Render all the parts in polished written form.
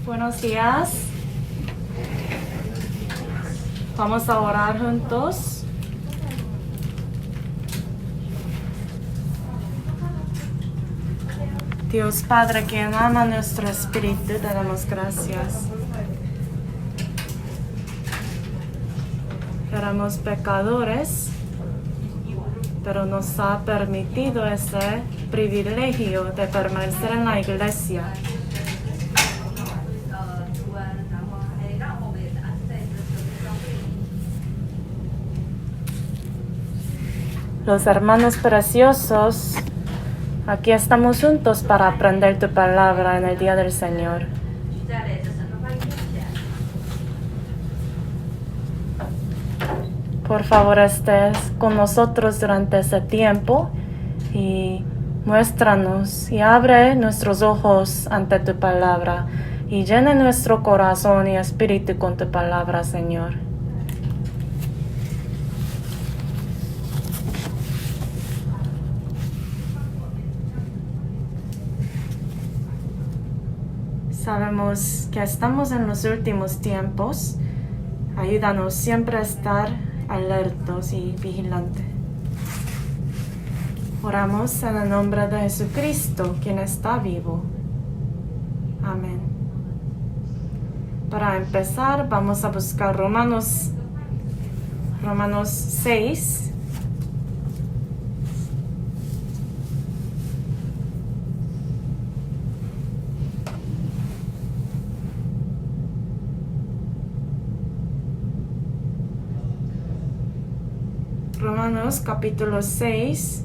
Buenos días. Vamos a orar juntos. Dios Padre, quien ama nuestro espíritu, te damos gracias. Éramos pecadores, pero nos ha permitido ese privilegio de permanecer en la iglesia. Los hermanos preciosos, aquí estamos juntos para aprender tu palabra en el día del Señor. Por favor, estés con nosotros durante ese tiempo y muéstranos y abre nuestros ojos ante tu palabra y llene nuestro corazón y espíritu con tu palabra, Señor. Sabemos que estamos en los últimos tiempos. Ayúdanos siempre a estar alertos y vigilantes. Oramos en el nombre de Jesucristo, quien está vivo. Amén. Para empezar, vamos a buscar Romanos 6. Romanos capítulo 6.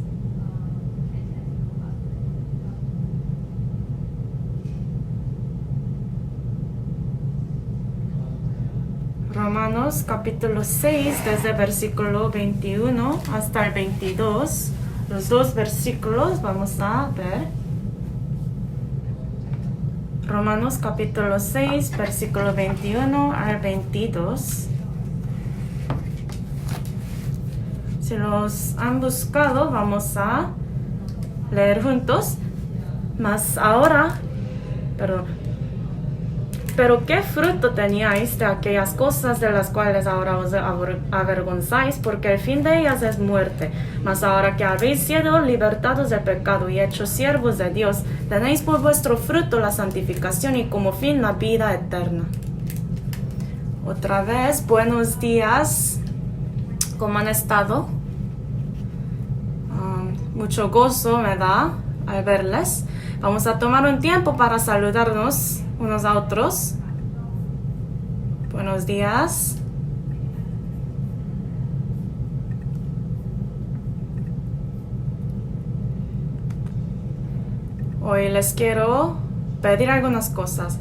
Romanos capítulo 6, desde el versículo 21 hasta el 22. Los dos versículos vamos a ver. Romanos capítulo 6, versículo 21 al 22. Si los han buscado, vamos a leer juntos. Mas ahora, pero ¿qué fruto teníais de aquellas cosas de las cuales ahora os avergonzáis? Porque el fin de ellas es muerte. Mas ahora que habéis sido libertados del pecado y hechos siervos de Dios, tenéis por vuestro fruto la santificación y como fin la vida eterna. Otra vez, buenos días. ¿Cómo han estado? Mucho gozo me da al verles. Vamos a tomar un tiempo para saludarnos unos a otros. Buenos días. Hoy les quiero pedir algunas cosas.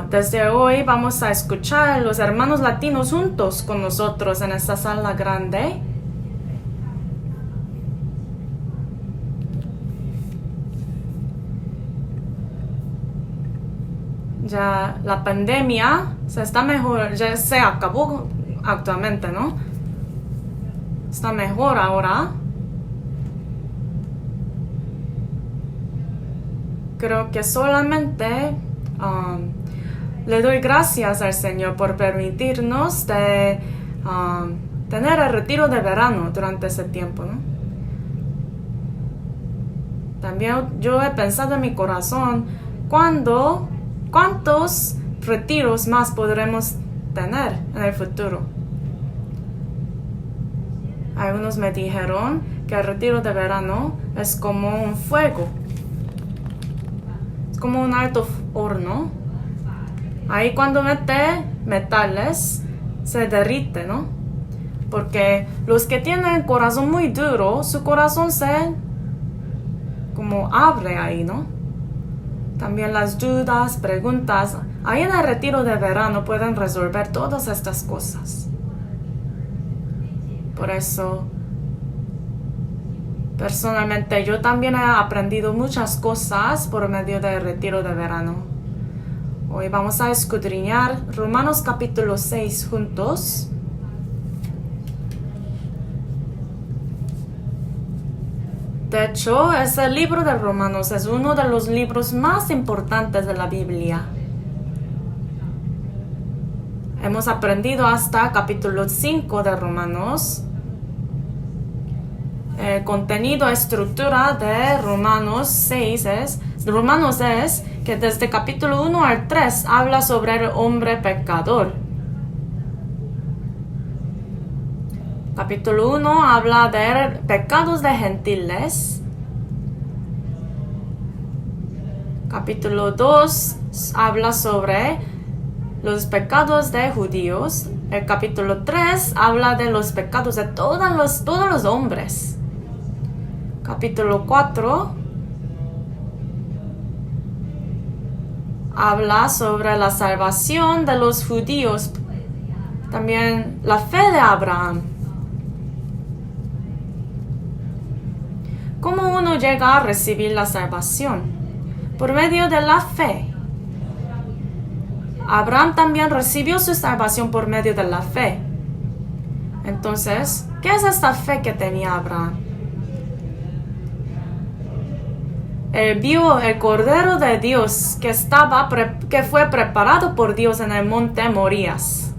Desde hoy vamos a escuchar a los hermanos latinos juntos con nosotros en esta sala grande. Ya la pandemia ya se acabó actualmente, ¿no? Está mejor ahora. Creo que solamente le doy gracias al Señor por permitirnos de tener el retiro de verano durante ese tiempo, ¿no? También yo he pensado en mi corazón, ¿cuántos retiros más podremos tener en el futuro? Algunos me dijeron que el retiro de verano es como un fuego. Es como un alto horno. Ahí cuando mete metales se derrite, ¿no? Porque los que tienen el corazón muy duro, su corazón se como abre ahí, ¿no? También las dudas, preguntas, ahí en el retiro de verano pueden resolver todas estas cosas. Por eso, personalmente, yo también he aprendido muchas cosas por medio del retiro de verano. Hoy vamos a escudriñar Romanos capítulo 6 juntos. De hecho, ese libro de Romanos es uno de los libros más importantes de la Biblia. Hemos aprendido hasta capítulo 5 de Romanos. El contenido, estructura de Romanos es que desde capítulo 1 al 3 habla sobre el hombre pecador. Capítulo 1 habla de pecados de gentiles. Capítulo 2 habla sobre los pecados de judíos. El capítulo 3 habla de los pecados de todos los hombres. Capítulo 4 habla sobre la salvación de los judíos. También la fe de Abraham. ¿Cómo uno llega a recibir la salvación? Por medio de la fe. Abraham también recibió su salvación por medio de la fe. Entonces, ¿qué es esta fe que tenía Abraham? Él vio el Cordero de Dios que fue preparado por Dios en el monte Morías.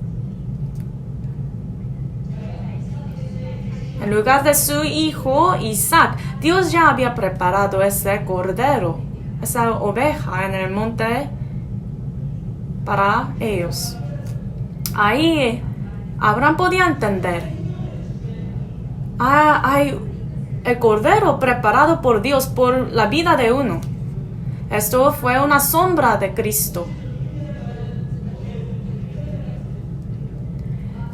En lugar de su hijo Isaac, Dios ya había preparado ese cordero, esa oveja en el monte para ellos. Ahí Abraham podía entender. Hay el cordero preparado por Dios por la vida de uno. Esto fue una sombra de Cristo.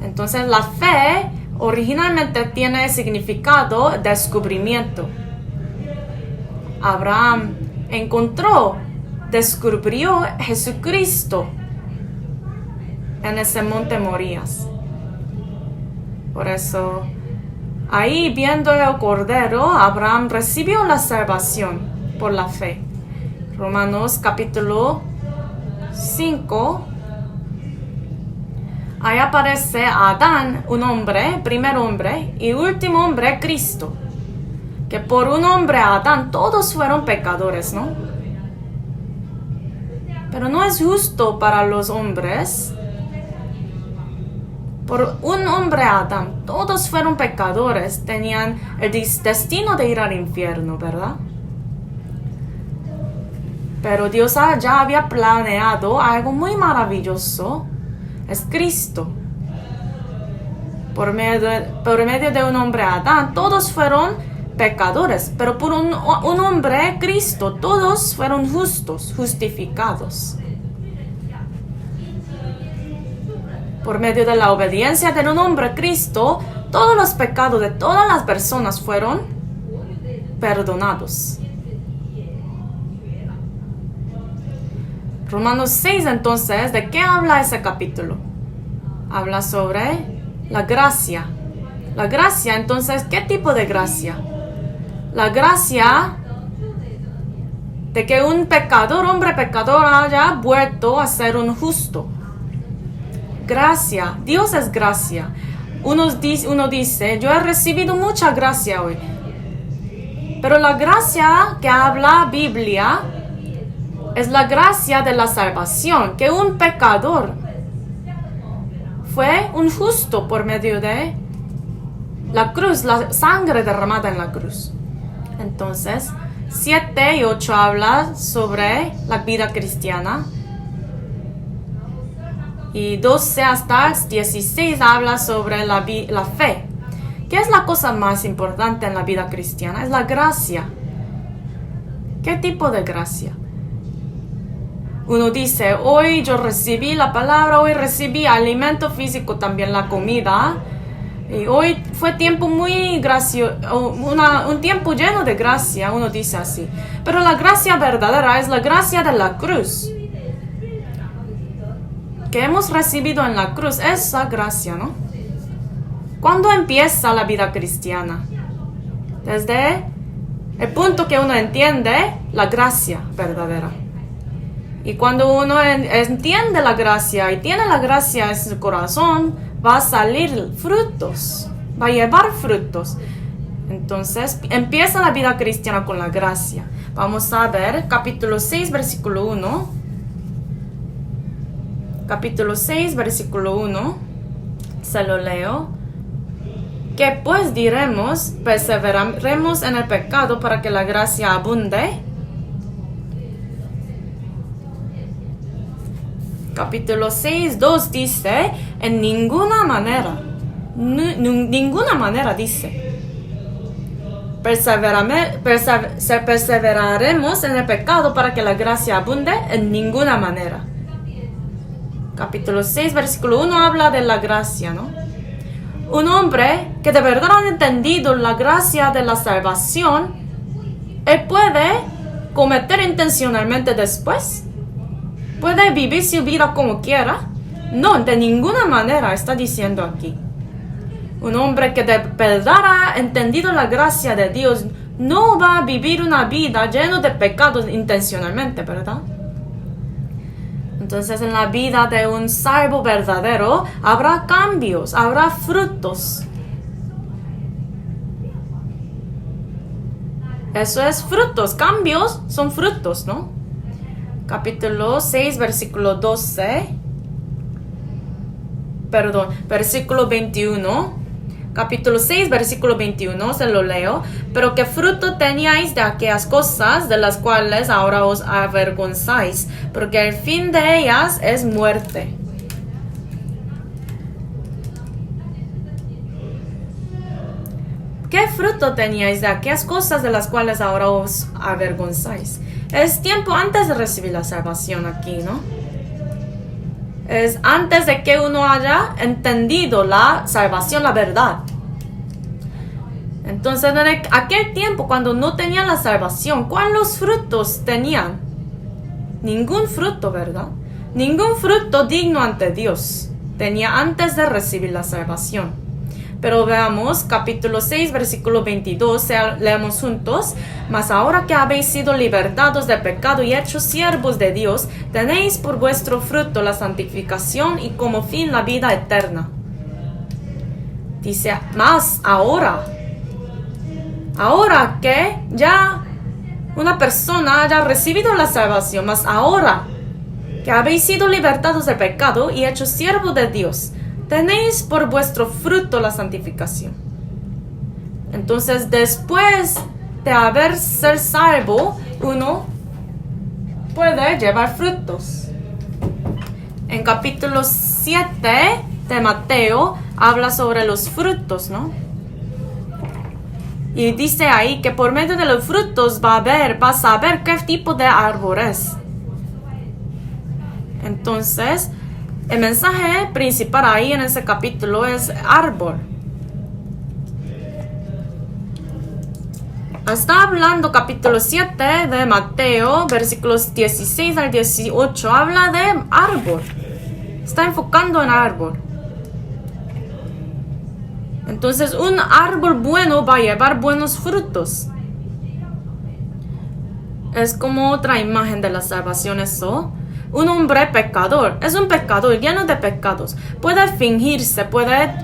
Entonces la fe originalmente tiene significado descubrimiento. Abraham descubrió Jesucristo en ese monte Morías. Por eso, ahí viendo el Cordero, Abraham recibió la salvación por la fe. Romanos capítulo 5. Ahí aparece Adán, un hombre, primer hombre, y último hombre, Cristo. Que por un hombre, Adán, todos fueron pecadores, ¿no? Pero no es justo para los hombres. Por un hombre, Adán, todos fueron pecadores, tenían el destino de ir al infierno, ¿verdad? Pero Dios ya había planeado algo muy maravilloso. Es Cristo. Por medio de un hombre, Adán, todos fueron pecadores, pero por un hombre, Cristo, todos fueron justos, justificados. Por medio de la obediencia de un hombre, Cristo, todos los pecados de todas las personas fueron perdonados. Romanos 6, entonces, ¿de qué habla ese capítulo? Habla sobre la gracia. La gracia, entonces, ¿qué tipo de gracia? La gracia de que un hombre pecador, haya vuelto a ser un justo. Gracia, Dios es gracia. Uno dice, yo he recibido mucha gracia hoy. Pero la gracia que habla Biblia es la gracia de la salvación, que un pecador fue un justo por medio de la cruz, la sangre derramada en la cruz. Entonces, 7 y 8 habla sobre la vida cristiana. Y 12 hasta 16 habla sobre la fe. ¿Qué es la cosa más importante en la vida cristiana? Es la gracia. ¿Qué tipo de gracia? Uno dice, hoy yo recibí la palabra, hoy recibí alimento físico, también la comida. Y hoy fue tiempo muy gracioso, un tiempo lleno de gracia, uno dice así. Pero la gracia verdadera es la gracia de la cruz. Que hemos recibido en la cruz, esa gracia, ¿no? ¿Cuándo empieza la vida cristiana? Desde el punto que uno entiende la gracia verdadera. Y cuando uno entiende la gracia y tiene la gracia en su corazón, va a salir frutos, va a llevar frutos. Entonces, empieza la vida cristiana con la gracia. Vamos a ver capítulo 6, versículo 1. capítulo 6, versículo 1, se lo leo. ¿Qué pues diremos? ¿Perseveraremos en el pecado para que la gracia abunde? Capítulo 6, 2 dice, en ninguna manera, ninguna manera dice. Perseveraremos en el pecado para que la gracia abunde, en ninguna manera. Capítulo 6, versículo 1 habla de la gracia, ¿no? Un hombre que de verdad ha entendido la gracia de la salvación, él puede cometer intencionalmente después. Puede vivir su vida como quiera. No, de ninguna manera está diciendo aquí. Un hombre que de verdad ha entendido la gracia de Dios no va a vivir una vida llena de pecados intencionalmente, ¿verdad? Entonces en la vida de un salvo verdadero habrá cambios, habrá frutos. Eso es frutos, cambios son frutos, ¿no? Capítulo 6, versículo 21. Capítulo 6, versículo 21, se lo leo. Pero ¿qué fruto teníais de aquellas cosas de las cuales ahora os avergonzáis? Porque el fin de ellas es muerte. ¿Qué fruto teníais de aquellas cosas de las cuales ahora os avergonzáis? Es tiempo antes de recibir la salvación aquí, ¿no? Es antes de que uno haya entendido la salvación, la verdad. Entonces, en aquel tiempo, cuando no tenían la salvación, ¿cuáles frutos tenían? Ningún fruto, ¿verdad? Ningún fruto digno ante Dios tenía antes de recibir la salvación. Pero veamos, capítulo 6, versículo 22, leemos juntos. Mas ahora que habéis sido libertados del pecado y hechos siervos de Dios, tenéis por vuestro fruto la santificación y como fin la vida eterna. Dice, mas ahora que ya una persona haya recibido la salvación, mas ahora que habéis sido libertados del pecado y hechos siervos de Dios, tenéis por vuestro fruto la santificación. Entonces, después de haber ser salvo, uno puede llevar frutos. En capítulo 7 de Mateo habla sobre los frutos, ¿no? Y dice ahí que por medio de los frutos vas a saber qué tipo de árbol es. Entonces, el mensaje principal ahí en ese capítulo es árbol. Está hablando capítulo 7 de Mateo, versículos 16 al 18, habla de árbol. Está enfocando en árbol. Entonces, un árbol bueno va a llevar buenos frutos. Es como otra imagen de la salvación eso. Un hombre pecador, es un pecador lleno de pecados. Puede fingirse, puede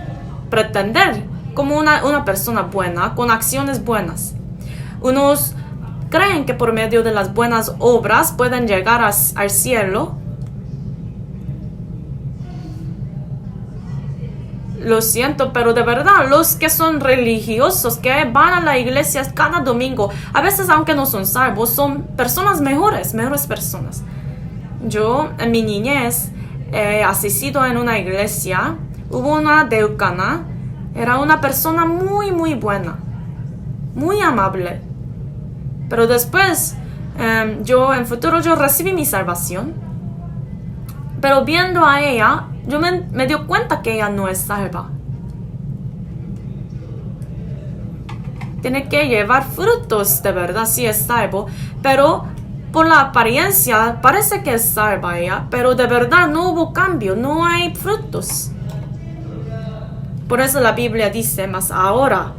pretender como una persona buena, con acciones buenas. Unos creen que por medio de las buenas obras pueden llegar al cielo. Lo siento, pero de verdad, los que son religiosos, que van a la iglesia cada domingo, a veces aunque no son salvos, son personas mejores personas. Yo, en mi niñez, he asistido en una iglesia. Hubo una decana. Era una persona muy, muy buena. Muy amable. Pero después, en futuro, yo recibí mi salvación. Pero viendo a ella, yo me di cuenta que ella no es salva. Tiene que llevar frutos, de verdad, sí es salvo. Pero por la apariencia parece que es salva ella, pero de verdad no hubo cambio, no hay frutos. Por eso la Biblia dice, mas ahora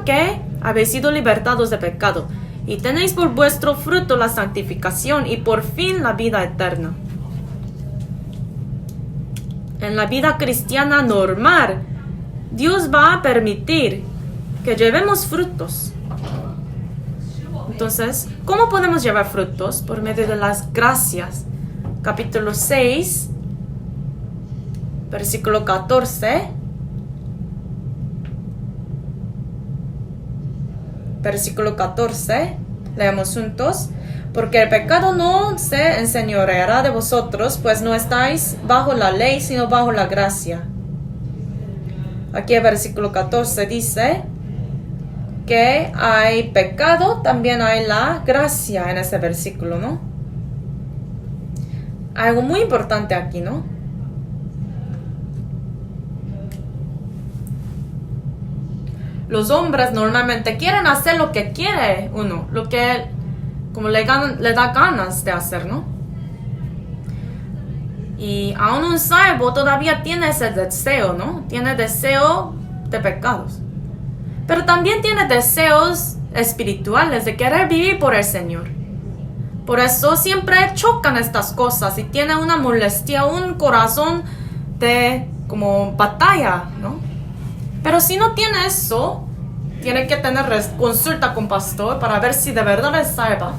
que habéis sido libertados de pecado y tenéis por vuestro fruto la santificación y por fin la vida eterna. En la vida cristiana normal, Dios va a permitir que llevemos frutos. Entonces, ¿cómo podemos llevar frutos? Por medio de las gracias. Capítulo 6, Versículo 14. Versículo 14. Leamos juntos. Porque el pecado no se enseñoreará de vosotros, pues no estáis bajo la ley, sino bajo la gracia. Aquí el versículo 14 dice que hay pecado, también hay la gracia en ese versículo, ¿no? Algo muy importante aquí, ¿no? Los hombres normalmente quieren hacer lo que quiere uno, lo que como le da ganas de hacer, ¿no? Y aún un salvo todavía tiene ese deseo, ¿no? Tiene deseo de pecados. Pero también tiene deseos espirituales de querer vivir por el Señor. Por eso siempre chocan estas cosas y tiene una molestia, un corazón de como batalla, ¿no? Pero si no tiene eso, tiene que tener consulta con pastor para ver si de verdad es salva.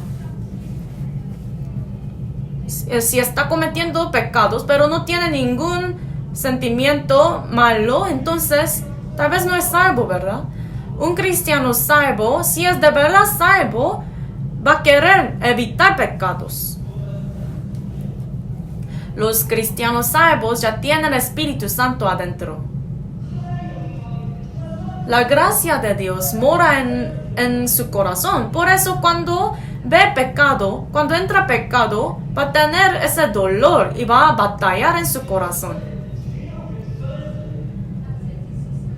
Si está cometiendo pecados, pero no tiene ningún sentimiento malo, entonces tal vez no es salvo, ¿verdad? Un cristiano salvo, si es de verdad salvo, va a querer evitar pecados. Los cristianos salvos ya tienen el Espíritu Santo adentro. La gracia de Dios mora en su corazón. Por eso cuando ve pecado, cuando entra pecado, va a tener ese dolor y va a batallar en su corazón.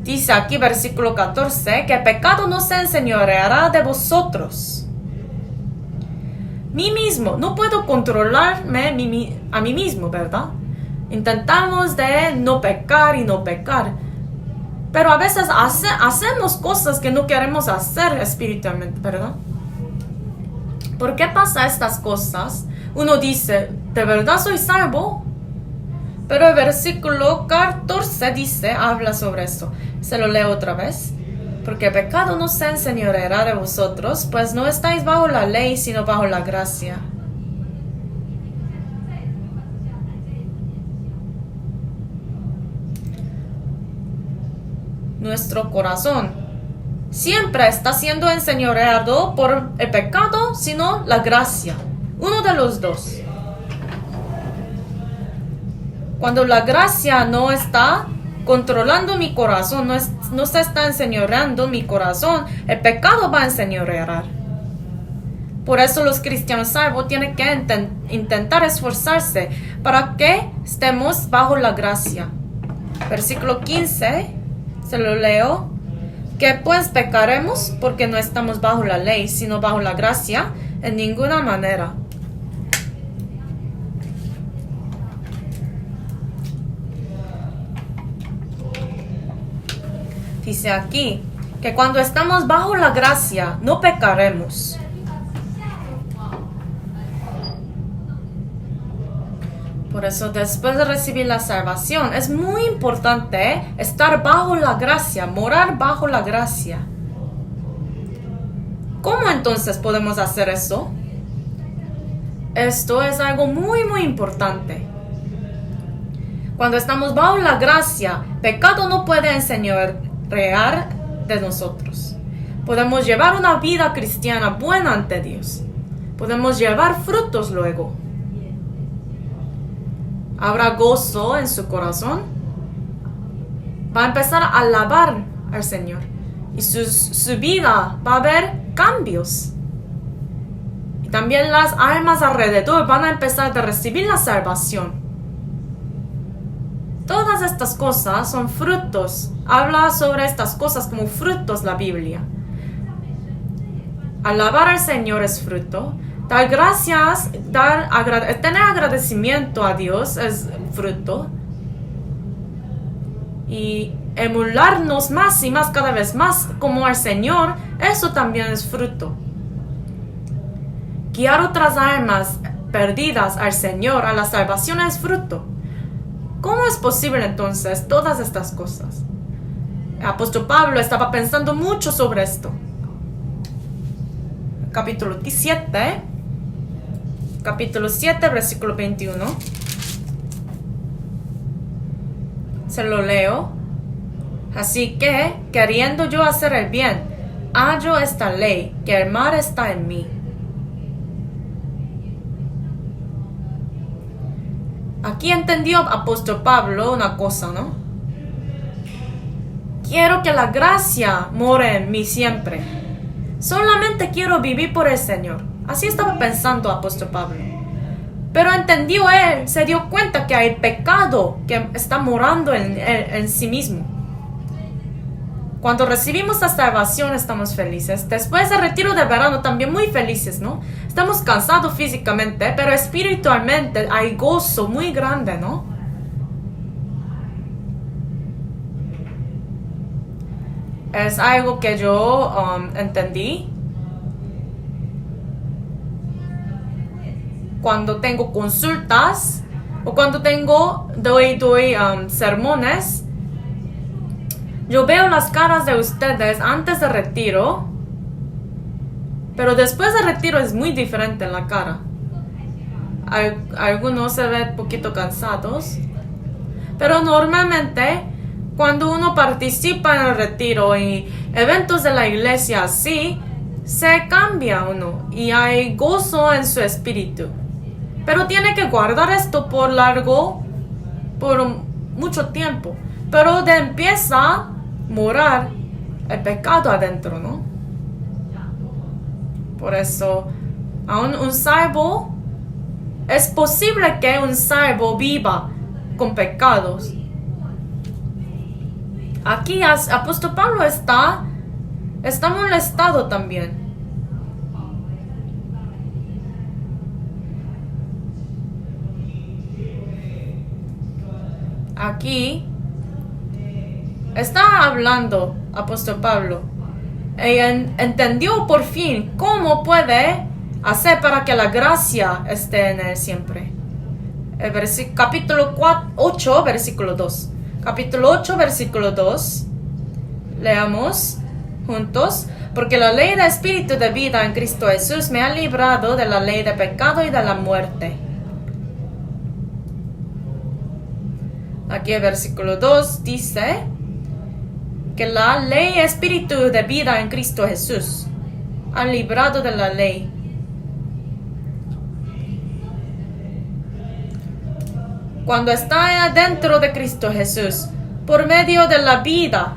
Dice aquí versículo 14 que el pecado no se enseñoreará de vosotros. Mí mismo, no puedo controlarme a mí mismo, ¿verdad? Intentamos de no pecar y no pecar. Pero a veces hacemos cosas que no queremos hacer espiritualmente, ¿verdad? ¿Por qué pasa estas cosas? Uno dice, ¿de verdad soy salvo? Pero el versículo 14 dice, habla sobre eso. Se lo leo otra vez. Porque el pecado no se enseñoreará de vosotros, pues no estáis bajo la ley, sino bajo la gracia. Nuestro corazón siempre está siendo enseñoreado por el pecado, sino la gracia. Uno de los dos. Cuando la gracia no está controlando mi corazón, no se está enseñoreando mi corazón, el pecado va a enseñorear. Por eso los cristianos salvos tienen que intentar esforzarse para que estemos bajo la gracia. Versículo 15, se lo leo. Que pues pecaremos porque no estamos bajo la ley, sino bajo la gracia, en ninguna manera. Dice aquí que cuando estamos bajo la gracia, no pecaremos. Por eso, después de recibir la salvación, es muy importante estar bajo la gracia, morar bajo la gracia. ¿Cómo entonces podemos hacer eso? Esto es algo muy, muy importante. Cuando estamos bajo la gracia, pecado no puede enseñorear de nosotros. Podemos llevar una vida cristiana buena ante Dios. Podemos llevar frutos luego. Habrá gozo en su corazón. Va a empezar a alabar al Señor. Y su vida va a haber cambios. Y también las almas alrededor van a empezar a recibir la salvación. Todas estas cosas son frutos. Habla sobre estas cosas como frutos la Biblia. Alabar al Señor es fruto. Dar gracias, tener agradecimiento a Dios es fruto. Y emularnos más y más, cada vez más como al Señor, eso también es fruto. Guiar otras almas perdidas al Señor, a la salvación, es fruto. ¿Cómo es posible entonces todas estas cosas? El apóstol Pablo estaba pensando mucho sobre esto. Capítulo 7, versículo 21. Se lo leo. Así que, queriendo yo hacer el bien, hallo esta ley, que el mal está en mí. Aquí entendió apóstol Pablo una cosa, ¿no? Quiero que la gracia more en mí siempre. Solamente quiero vivir por el Señor. Así estaba pensando apóstol Pablo. Pero entendió él, se dio cuenta que hay pecado que está morando en sí mismo. Cuando recibimos la salvación estamos felices. Después del retiro de verano también muy felices, ¿no? Estamos cansados físicamente, pero espiritualmente hay gozo muy grande, ¿no? Es algo que yo entendí cuando tengo consultas o cuando doy sermones. Yo veo las caras de ustedes antes del retiro, pero después del retiro es muy diferente en la cara. Algunos se ven un poquito cansados, pero normalmente cuando uno participa en el retiro y eventos de la iglesia así, se cambia uno y hay gozo en su espíritu. Pero tiene que guardar esto por mucho tiempo. Pero empieza a morar el pecado adentro, ¿no? Por eso, aún un salvo, es posible que un salvo viva con pecados. Aquí apóstol Pablo está molestado también. Aquí está hablando apóstol Pablo. Ella entendió por fin cómo puede hacer para que la gracia esté en él siempre. Capítulo 8, versículo 2. Capítulo 8, versículo 2. Leamos juntos. Porque la ley de espíritu de vida en Cristo Jesús me ha librado de la ley de pecado y de la muerte. Aquí el versículo 2 dice que la ley espíritu de vida en Cristo Jesús ha librado de la ley. Cuando está dentro de Cristo Jesús, por medio de la vida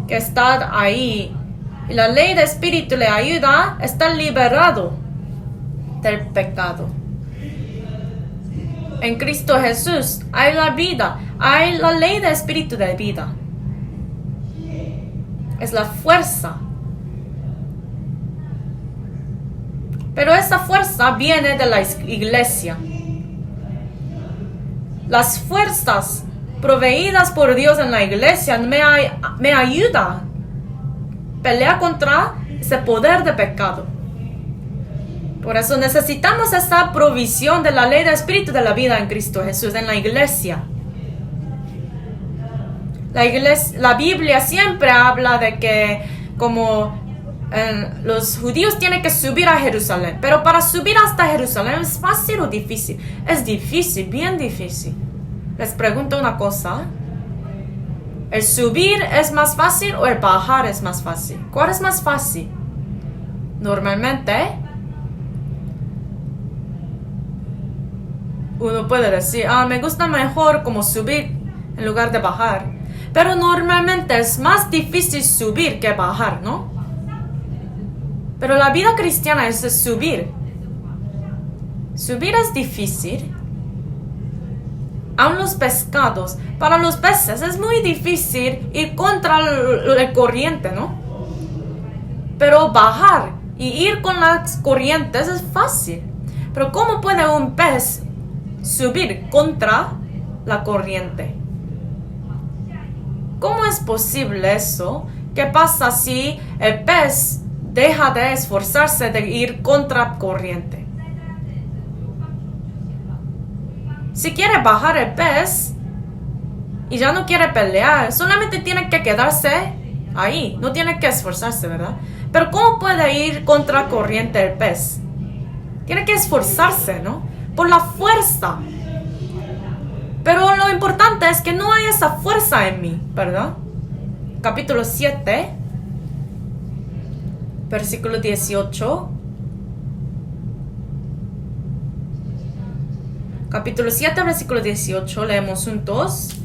que está ahí, y la ley de espíritu le ayuda, está liberado del pecado. En Cristo Jesús hay la vida, hay la ley de espíritu de vida. Es la fuerza. Pero esa fuerza viene de la iglesia. Las fuerzas proveídas por Dios en la iglesia me ayudan a pelear contra ese poder de pecado. Por eso necesitamos esa provisión de la ley de espíritu de la vida en Cristo Jesús en la iglesia. La Biblia siempre habla de que los judíos tienen que subir a Jerusalén. Pero para subir hasta Jerusalén es fácil o difícil. Es difícil, bien difícil. Les pregunto una cosa. ¿El subir es más fácil o el bajar es más fácil? ¿Cuál es más fácil? Normalmente uno puede decir, me gusta mejor como subir en lugar de bajar. Pero normalmente es más difícil subir que bajar, ¿no? Pero la vida cristiana es subir. Subir es difícil. Aún los pescados, para los peces es muy difícil ir contra la corriente, ¿no? Pero bajar y ir con las corrientes es fácil. Pero ¿cómo puede un pez subir contra la corriente? ¿Cómo es posible eso? ¿Qué pasa si el pez deja de esforzarse de ir contra corriente? Si quiere bajar el pez y ya no quiere pelear, solamente tiene que quedarse ahí, no tiene que esforzarse, ¿verdad? Pero ¿cómo puede ir contra corriente el pez? Tiene que esforzarse, ¿no? Por la fuerza. Pero lo importante importante es que no hay esa fuerza en mí, ¿verdad? Capítulo 7, versículo 18. Capítulo 7, versículo 18, leemos juntos.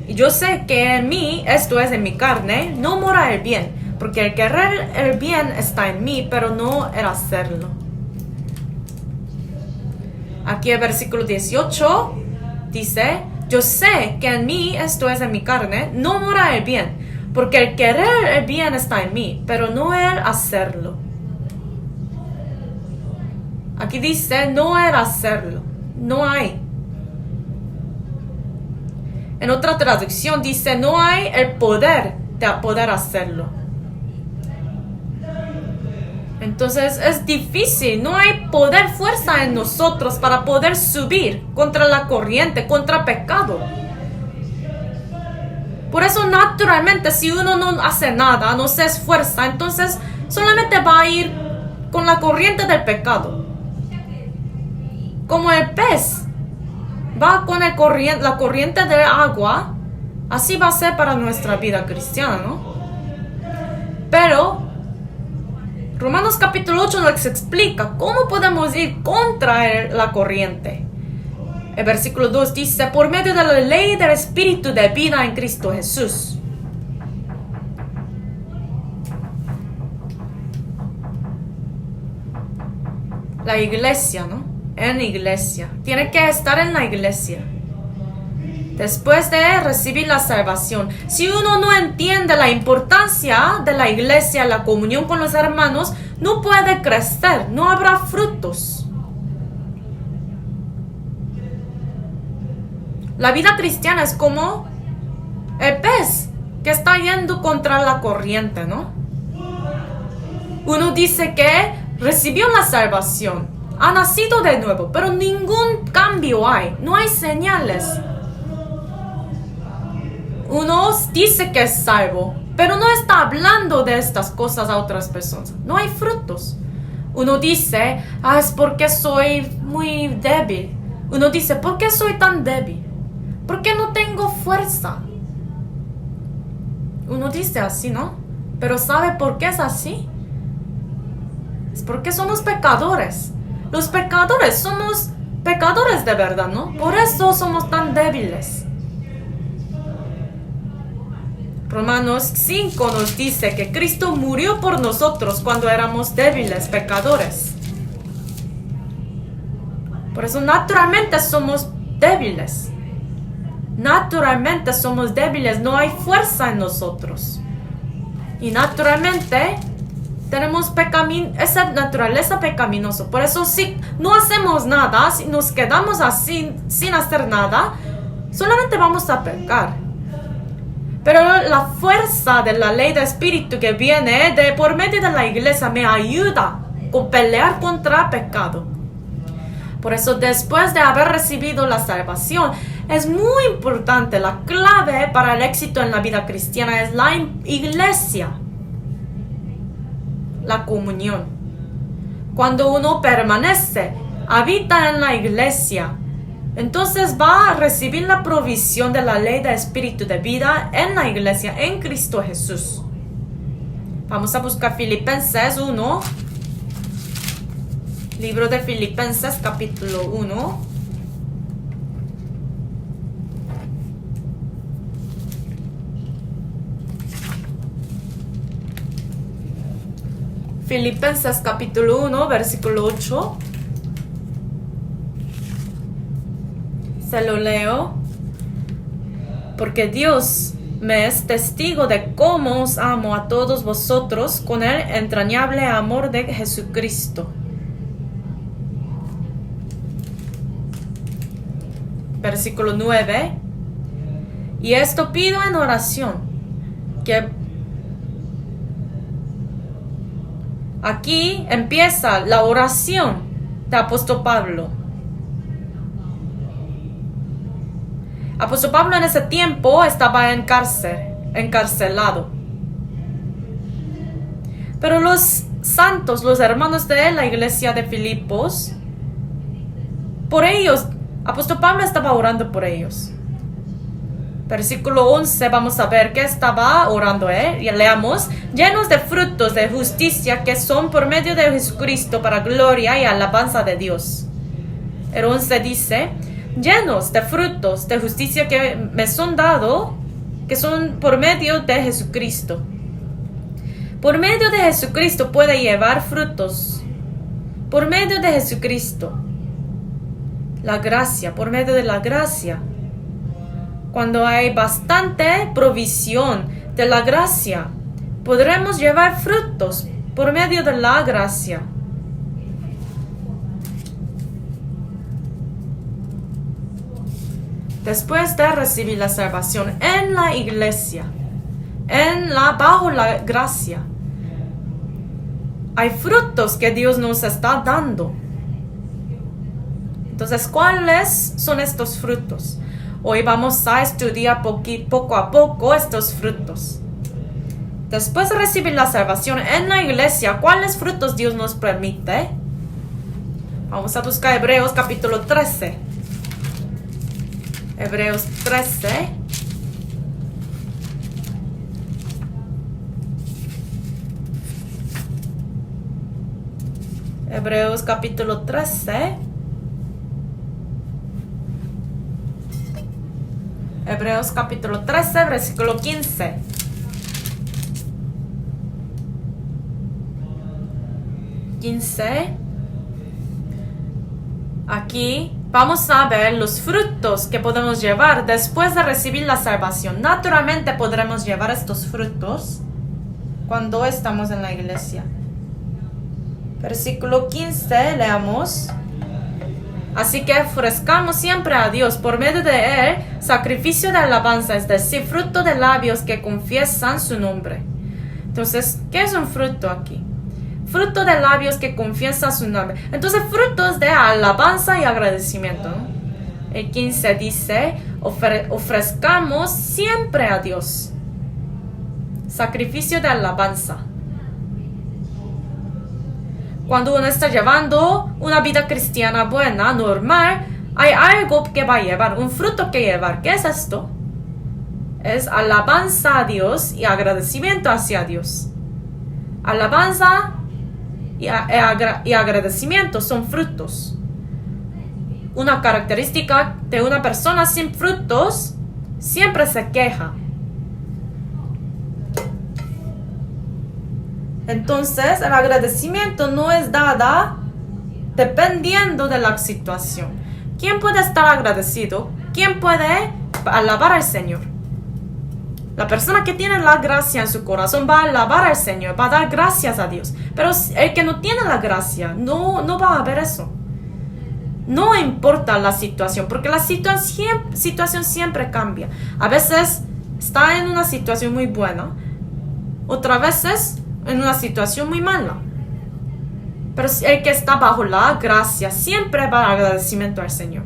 Y yo sé que en mí, esto es en mi carne, no mora el bien, porque el querer el bien está en mí, pero no el hacerlo. Aquí el versículo 18 dice, yo sé que en mí, esto es en mi carne, no mora el bien, porque el querer el bien está en mí, pero no el hacerlo. Aquí dice, no el hacerlo, no hay. En otra traducción dice, no hay el poder de poder hacerlo. Entonces es difícil, no hay poder, fuerza en nosotros para poder subir contra la corriente, contra pecado. Por eso naturalmente si uno no hace nada, no se esfuerza, entonces solamente va a ir con la corriente del pecado. Como el pez va con la corriente del agua, así va a ser para nuestra vida cristiana, ¿no? Pero Romanos capítulo 8 nos explica cómo podemos ir contra la corriente. El versículo 2 dice, por medio de la ley del Espíritu de vida en Cristo Jesús. La iglesia, ¿no? En la iglesia. Tiene que estar en la iglesia. Después de recibir la salvación. Si uno no entiende la importancia de la iglesia, la comunión con los hermanos, no puede crecer, no habrá frutos. La vida cristiana es como el pez que está yendo contra la corriente, ¿no? Uno dice que recibió la salvación, ha nacido de nuevo, pero ningún cambio hay, no hay señales. Uno dice que es salvo, pero no está hablando de estas cosas a otras personas. No hay frutos. Uno dice, es porque soy muy débil. Uno dice, ¿por qué soy tan débil? ¿Por qué no tengo fuerza? Uno dice así, ¿no? Pero ¿sabe por qué es así? Es porque somos pecadores. Los pecadores somos pecadores de verdad, ¿no? Por eso somos tan débiles. Romanos 5 nos dice que Cristo murió por nosotros cuando éramos débiles, pecadores. Por eso naturalmente somos débiles. Naturalmente somos débiles, no hay fuerza en nosotros. Y naturalmente tenemos esa naturaleza pecaminosa. Por eso si no hacemos nada, si nos quedamos así sin hacer nada, solamente vamos a pecar. Pero la fuerza de la ley del Espíritu que viene por medio de la iglesia me ayuda a pelear contra pecado. Por eso después de haber recibido la salvación, es muy importante, la clave para el éxito en la vida cristiana es la iglesia, la comunión. Cuando uno permanece, habita en la iglesia, entonces va a recibir la provisión de la ley del Espíritu de vida en la iglesia, en Cristo Jesús. Vamos a buscar Filipenses 1. Libro de Filipenses, capítulo 1. Filipenses, capítulo 1, versículo 8. Se lo leo. Porque Dios me es testigo de cómo os amo a todos vosotros con el entrañable amor de Jesucristo. Versículo 9. Y esto pido en oración, que aquí empieza la oración de apóstol Pablo. Apóstol Pablo en ese tiempo estaba en cárcel, encarcelado. Pero los santos, los hermanos de la iglesia de Filipos, por ellos, apóstol Pablo estaba orando por ellos. Versículo 11, vamos a ver que estaba orando, y leamos, llenos de frutos de justicia que son por medio de Jesucristo para gloria y alabanza de Dios. El 11 dice, llenos de frutos de justicia que me son dados, que son por medio de Jesucristo. Por medio de Jesucristo puede llevar frutos. Por medio de Jesucristo. La gracia, por medio de la gracia. Cuando hay bastante provisión de la gracia, podremos llevar frutos por medio de la gracia. Después de recibir la salvación en la iglesia, bajo la gracia, hay frutos que Dios nos está dando. Entonces, ¿cuáles son estos frutos? Hoy vamos a estudiar poco a poco estos frutos. Después de recibir la salvación en la iglesia, ¿cuáles frutos Dios nos permite? Vamos a buscar Hebreos capítulo 13. Hebreos 13. Hebreos capítulo 13. Hebreos capítulo 13, versículo 15. Aquí vamos a ver los frutos que podemos llevar después de recibir la salvación. Naturalmente podremos llevar estos frutos cuando estamos en la iglesia. Versículo 15, leamos. Así que ofrezcamos siempre a Dios por medio de Él sacrificio de alabanza, es decir, fruto de labios que confiesan su nombre. Entonces, ¿qué es un fruto aquí? Fruto de labios que confiesan su nombre. Entonces, frutos de alabanza y agradecimiento, ¿no? El 15 dice, ofrezcamos siempre a Dios sacrificio de alabanza. Cuando uno está llevando una vida cristiana buena, normal, hay algo que va a llevar, un fruto que llevar. ¿Qué es esto? Es alabanza a Dios y agradecimiento hacia Dios. Alabanza y agradecimiento son frutos. Una característica de una persona sin frutos siempre se queja. Entonces, el agradecimiento no es dada dependiendo de la situación. ¿Quién puede estar agradecido? ¿Quién puede alabar al Señor? La persona que tiene la gracia en su corazón va a alabar al Señor, va a dar gracias a Dios. Pero el que no tiene la gracia, no va a ver eso. No importa la situación, porque la situación siempre cambia. A veces está en una situación muy buena, otras veces en una situación muy mala. Pero el que está bajo la gracia siempre va al agradecimiento al Señor.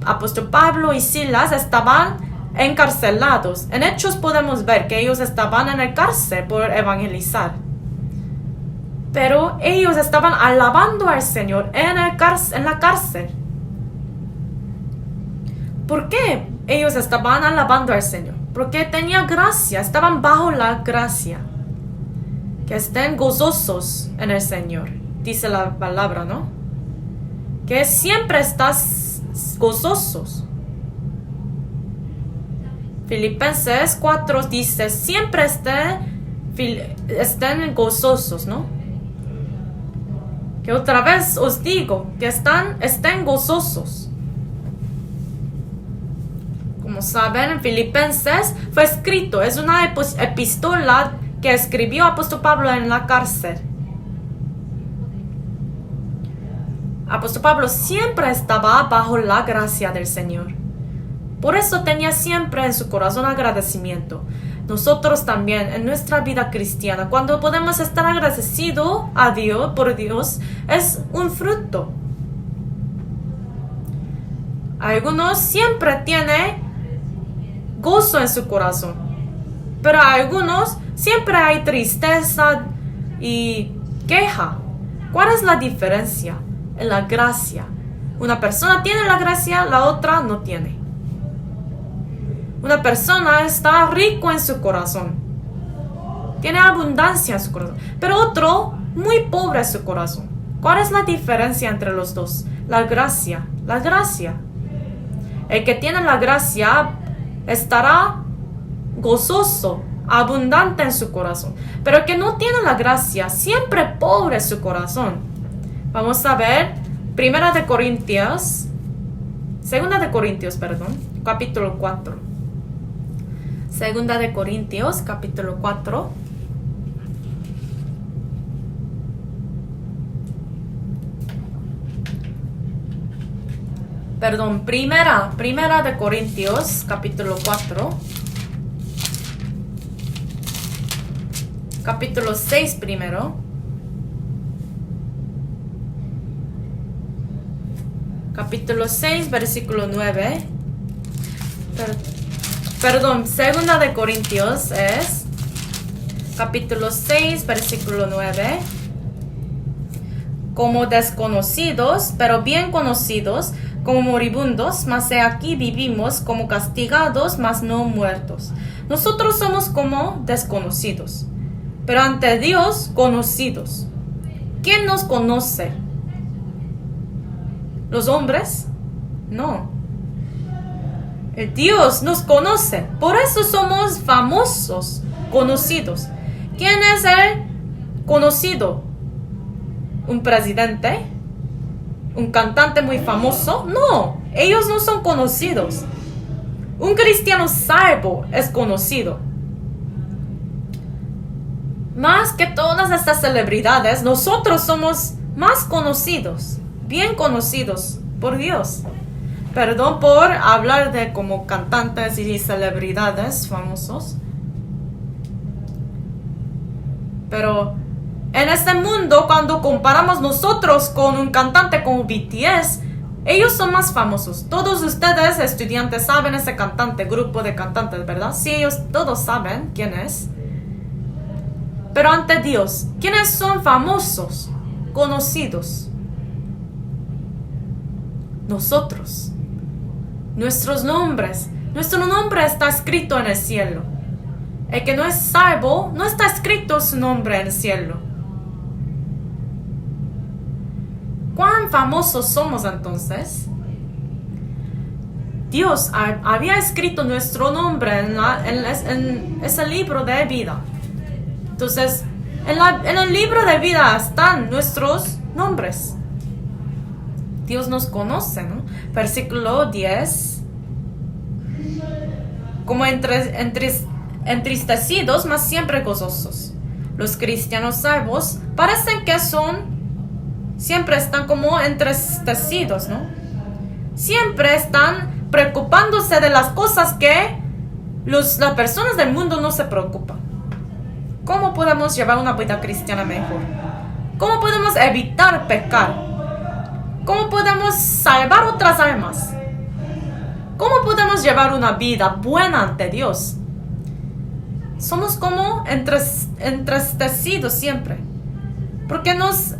Apóstol Pablo y Silas estaban encarcelados. En Hechos podemos ver que ellos estaban en el cárcel por evangelizar. Pero ellos estaban alabando al Señor en la cárcel. ¿Por qué ellos estaban alabando al Señor? Porque tenía gracia, estaban bajo la gracia. Que estén gozosos en el Señor, dice la palabra, ¿no? Que siempre estás gozosos. Filipenses 4 dice, siempre estén gozosos, ¿no? Que otra vez os digo, que estén gozosos. Como saben, en Filipenses fue escrito, es una epístola que escribió apóstol Pablo en la cárcel. Apóstol Pablo siempre estaba bajo la gracia del Señor. Por eso tenía siempre en su corazón agradecimiento. Nosotros también en nuestra vida cristiana, cuando podemos estar agradecidos a Dios, por Dios, es un fruto. Algunos siempre tienen gozo en su corazón, pero algunos siempre hay tristeza y queja. ¿Cuál es la diferencia en la gracia? Una persona tiene la gracia, la otra no tiene. Una persona está rico en su corazón. Tiene abundancia en su corazón. Pero otro, muy pobre en su corazón. ¿Cuál es la diferencia entre los dos? La gracia. La gracia. El que tiene la gracia estará gozoso, abundante en su corazón. Pero el que no tiene la gracia, siempre pobre en su corazón. Vamos a ver Segunda de Corintios, capítulo 4. Segunda de Corintios, capítulo 4. Primera de Corintios, capítulo 4. Capítulo 6 primero. Capítulo 6, versículo 9. Segunda de Corintios es capítulo 6, versículo 9. Como desconocidos, pero bien conocidos, como moribundos, mas aquí vivimos, como castigados, mas no muertos. Nosotros somos como desconocidos, pero ante Dios conocidos. ¿Quién nos conoce? ¿Los hombres? No. El Dios nos conoce. Por eso somos famosos, conocidos. ¿Quién es el conocido? ¿Un presidente? ¿Un cantante muy famoso? No, ellos no son conocidos. Un cristiano salvo es conocido. Más que todas estas celebridades, nosotros somos más conocidos, bien conocidos por Dios. Perdón por hablar de como cantantes y celebridades famosos. Pero en este mundo, cuando comparamos nosotros con un cantante como BTS, ellos son más famosos. Todos ustedes, estudiantes, saben ese cantante, grupo de cantantes, ¿verdad? Sí, ellos todos saben quién es. Pero ante Dios, ¿quiénes son famosos, conocidos? Nosotros. Nuestros nombres. Nuestro nombre está escrito en el cielo. El que no es salvo, no está escrito su nombre en el cielo. ¿Cuán famosos somos entonces? Dios había escrito nuestro nombre en ese libro de vida. Entonces, en el libro de vida están nuestros nombres. Dios nos conoce, ¿no? Versículo 10. Como entristecidos, mas siempre gozosos. Los cristianos salvos parecen que siempre están como entristecidos, ¿no? Siempre están preocupándose de las cosas que las personas del mundo no se preocupan. ¿Cómo podemos llevar una vida cristiana mejor? ¿Cómo podemos evitar pecar? ¿Cómo podemos salvar otras almas? ¿Cómo podemos llevar una vida buena ante Dios? Somos como entristecidos siempre, porque nos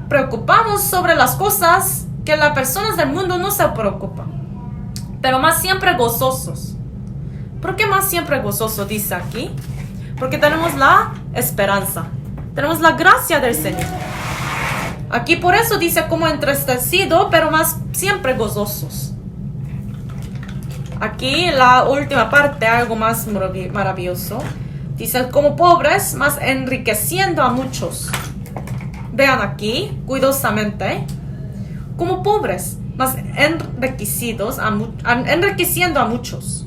preocupamos sobre las cosas que las personas del mundo no se preocupan, pero más siempre gozosos. ¿Por qué más siempre gozoso dice aquí? Porque tenemos la esperanza, tenemos la gracia del Señor. Aquí por eso dice como entristecido, pero más siempre gozosos. Aquí la última parte, algo más maravilloso. Dice como pobres, más enriqueciendo a muchos. Vean aquí, cuidadosamente. Como pobres, más enriqueciendo a muchos.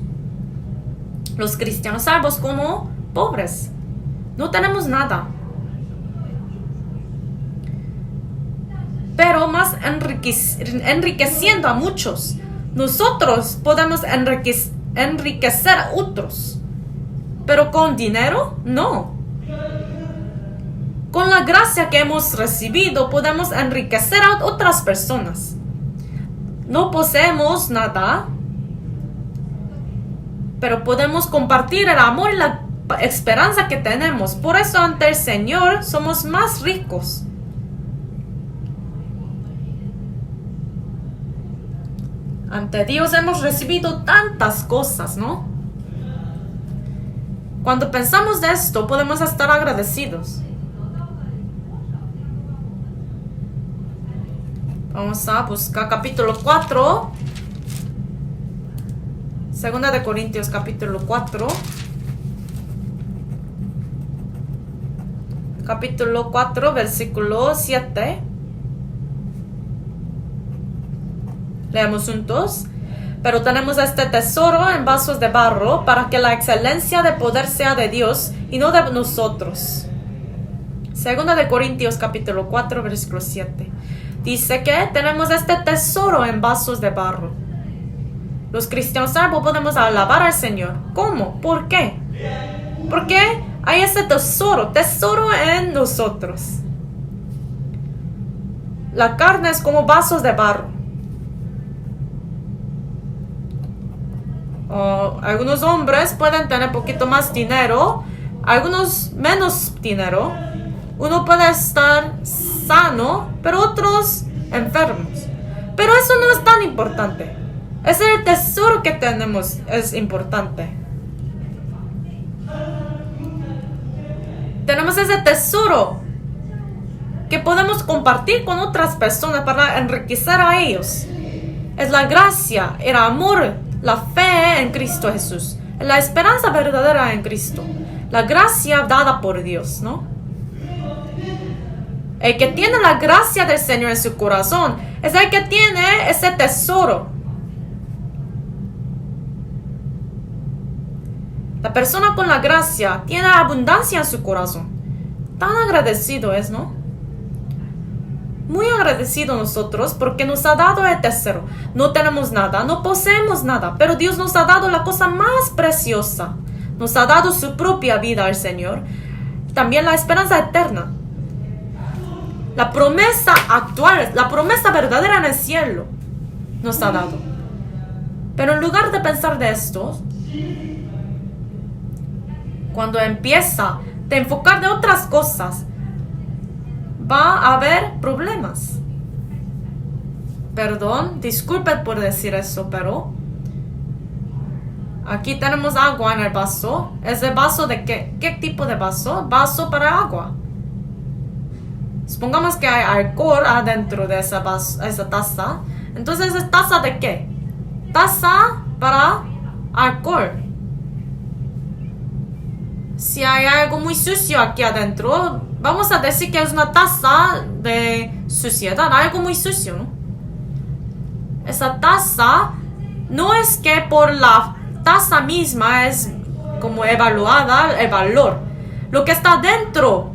Los cristianos salvos como pobres. No tenemos nada. Pero más enriqueciendo a muchos. Nosotros podemos enriquecer a otros. Pero con dinero, no. Con la gracia que hemos recibido, podemos enriquecer a otras personas. No poseemos nada, pero podemos compartir el amor y la esperanza que tenemos. Por eso ante el Señor somos más ricos. Ante Dios hemos recibido tantas cosas, ¿no? Cuando pensamos de esto, podemos estar agradecidos. Vamos a buscar capítulo 4. Segunda de Corintios, capítulo 4. Capítulo 4, versículo 7. Leamos juntos. Pero tenemos este tesoro en vasos de barro para que la excelencia de poder sea de Dios y no de nosotros. Segunda de Corintios capítulo 4 versículo 7. Dice que tenemos este tesoro en vasos de barro. Los cristianos salvos podemos alabar al Señor. ¿Cómo? ¿Por qué? Porque hay ese tesoro en nosotros. La carne es como vasos de barro. Algunos hombres pueden tener poquito más dinero, algunos menos dinero. Uno puede estar sano, pero otros enfermos. Pero eso no es tan importante. Es el tesoro que tenemos es importante. Tenemos ese tesoro que podemos compartir con otras personas para enriquecer a ellos. Es la gracia, el amor, la fe en Cristo Jesús, la esperanza verdadera en Cristo, la gracia dada por Dios, ¿no? El que tiene la gracia del Señor en su corazón es el que tiene ese tesoro. La persona con la gracia tiene abundancia en su corazón. Tan agradecido es, ¿no? Muy agradecido nosotros porque nos ha dado el tesoro. No tenemos nada, no poseemos nada, pero Dios nos ha dado la cosa más preciosa. Nos ha dado su propia vida al Señor. También la esperanza eterna. La promesa actual, la promesa verdadera en el cielo nos ha dado. Pero en lugar de pensar de esto, cuando empieza de enfocar de otras cosas, va a haber problemas. Perdón, disculpen por decir eso, pero aquí tenemos agua en el vaso. ¿Es el vaso de qué? ¿Qué tipo de vaso? Vaso para agua. Supongamos que hay alcohol adentro de esa taza. Entonces, ¿es taza de qué? Taza para alcohol. Si hay algo muy sucio aquí adentro, vamos a decir que es una taza de suciedad, algo muy sucio, ¿no? Esa taza no es que por la taza misma es como evaluada el valor. Lo que está dentro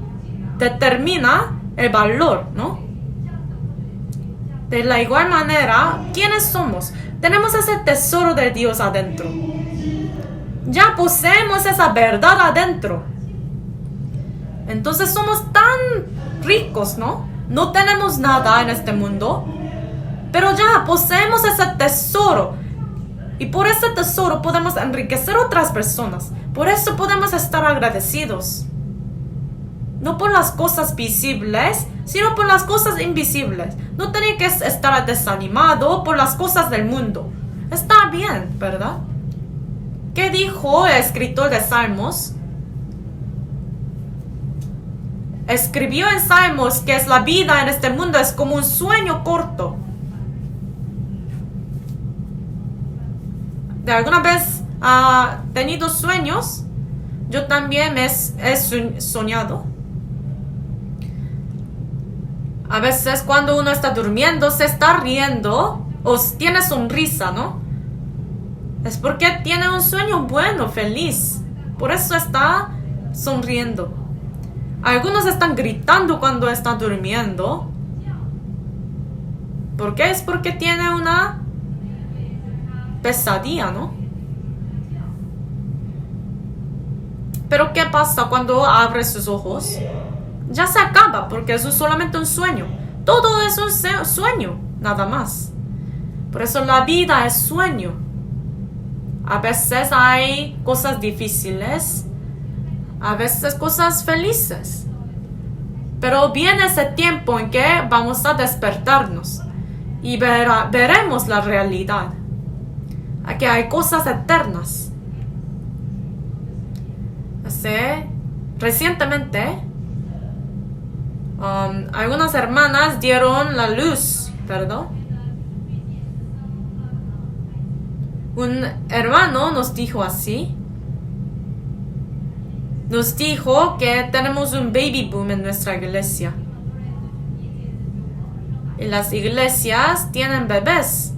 determina el valor, ¿no? De la igual manera, ¿quiénes somos? Tenemos ese tesoro de Dios adentro. Ya poseemos esa verdad adentro. Entonces somos tan ricos, ¿no? No tenemos nada en este mundo, pero ya poseemos ese tesoro. Y por ese tesoro podemos enriquecer a otras personas. Por eso podemos estar agradecidos. No por las cosas visibles, sino por las cosas invisibles. No tiene que estar desanimado por las cosas del mundo. Está bien, ¿verdad? ¿Qué dijo el escritor de Salmos? Escribió en Salmos que la vida en este mundo es como un sueño corto. ¿De alguna vez ha tenido sueños? Yo también he soñado. A veces cuando uno está durmiendo se está riendo o tiene sonrisa, ¿no? Es porque tiene un sueño bueno, feliz. Por eso está sonriendo. Algunos están gritando cuando están durmiendo. ¿Por qué? Es porque tiene una pesadilla, ¿no? Pero ¿qué pasa cuando abre sus ojos? Ya se acaba porque eso es solamente un sueño. Todo es un sueño, nada más. Por eso la vida es sueño. A veces hay cosas difíciles, a veces cosas felices. Pero viene ese tiempo en que vamos a despertarnos y veremos la realidad. que hay cosas eternas. Recientemente, algunas hermanas dieron la luz, perdón. Un hermano nos dijo así. Nos dijo que tenemos un baby boom en nuestra iglesia. Y las iglesias tienen bebés,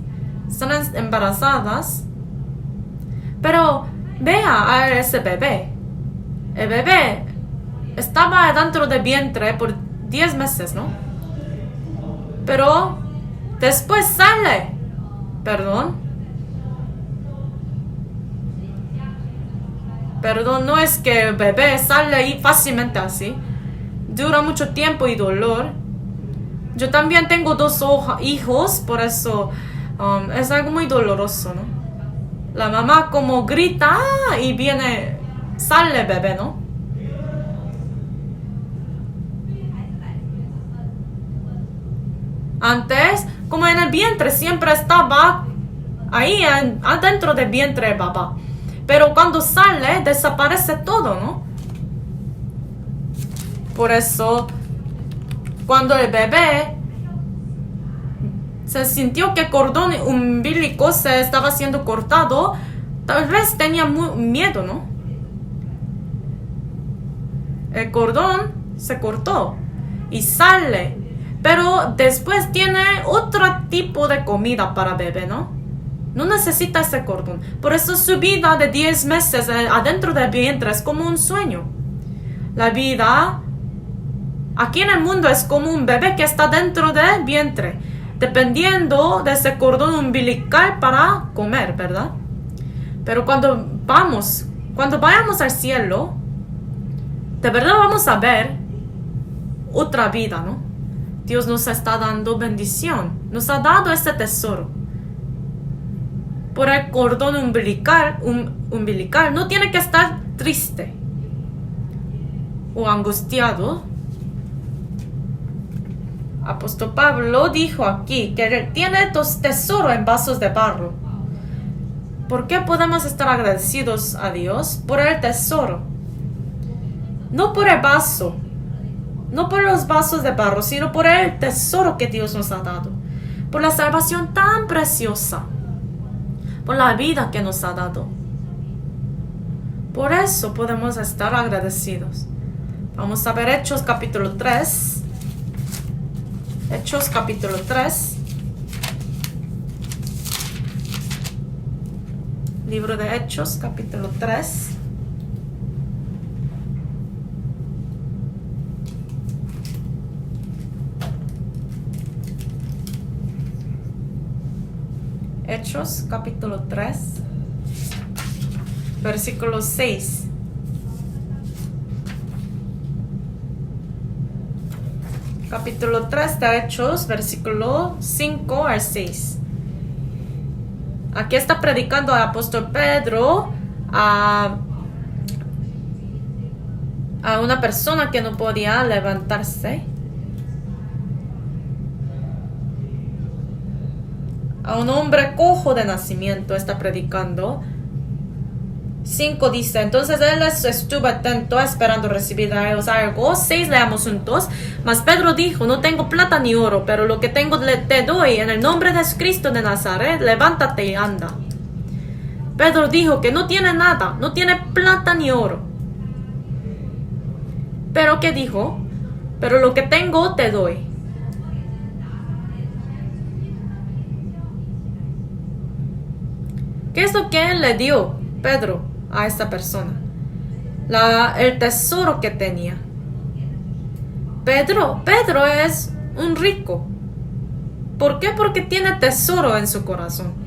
están embarazadas. Pero vea a ese bebé. El bebé estaba dentro del vientre por 10 meses, ¿no? Pero después sale. Perdón, no es que el bebé sale ahí fácilmente así. Dura mucho tiempo y dolor. Yo también tengo 2 hijos, por eso es algo muy doloroso, ¿no? La mamá como grita y sale el bebé, ¿no? Antes, como en el vientre, siempre estaba ahí adentro del vientre de papá. Pero cuando sale, desaparece todo, ¿no? Por eso, cuando el bebé se sintió que el cordón umbilical se estaba siendo cortado, tal vez tenía miedo, ¿no? El cordón se cortó y sale, pero después tiene otro tipo de comida para bebé, ¿no? No necesita ese cordón. Por eso su vida de 10 meses adentro del vientre es como un sueño. La vida aquí en el mundo es como un bebé que está dentro del vientre, dependiendo de ese cordón umbilical para comer, ¿verdad? Pero cuando vayamos al cielo, de verdad vamos a ver otra vida, ¿no? Dios nos está dando bendición, nos ha dado ese tesoro. Por el cordón umbilical, no tiene que estar triste o angustiado. Apóstol Pablo dijo aquí que él tiene tesoro en vasos de barro. ¿Por qué podemos estar agradecidos a Dios? Por el tesoro. No por el vaso, no por los vasos de barro, sino por el tesoro que Dios nos ha dado. Por la salvación tan preciosa. Por la vida que nos ha dado. Por eso podemos estar agradecidos. Vamos a ver Hechos capítulo 3. Hechos capítulo 3. Libro de Hechos capítulo 3. Hechos capítulo 3, versículo 6. Capítulo 3 de Hechos, versículo 5 al 6. Aquí está predicando el apóstol Pedro a una persona que no podía levantarse. A un hombre cojo de nacimiento está predicando. 5 dice, entonces él estuvo atento esperando recibir de ellos algo. 6 leamos juntos. Mas Pedro dijo, no tengo plata ni oro, pero lo que tengo te doy. En el nombre de Cristo de Nazaret, levántate y anda. Pedro dijo que no tiene nada, no tiene plata ni oro. Pero ¿qué dijo? Pero lo que tengo te doy. ¿Qué es lo que él le dio, Pedro, a esta persona? El tesoro que tenía. Pedro es un rico. ¿Por qué? Porque tiene tesoro en su corazón.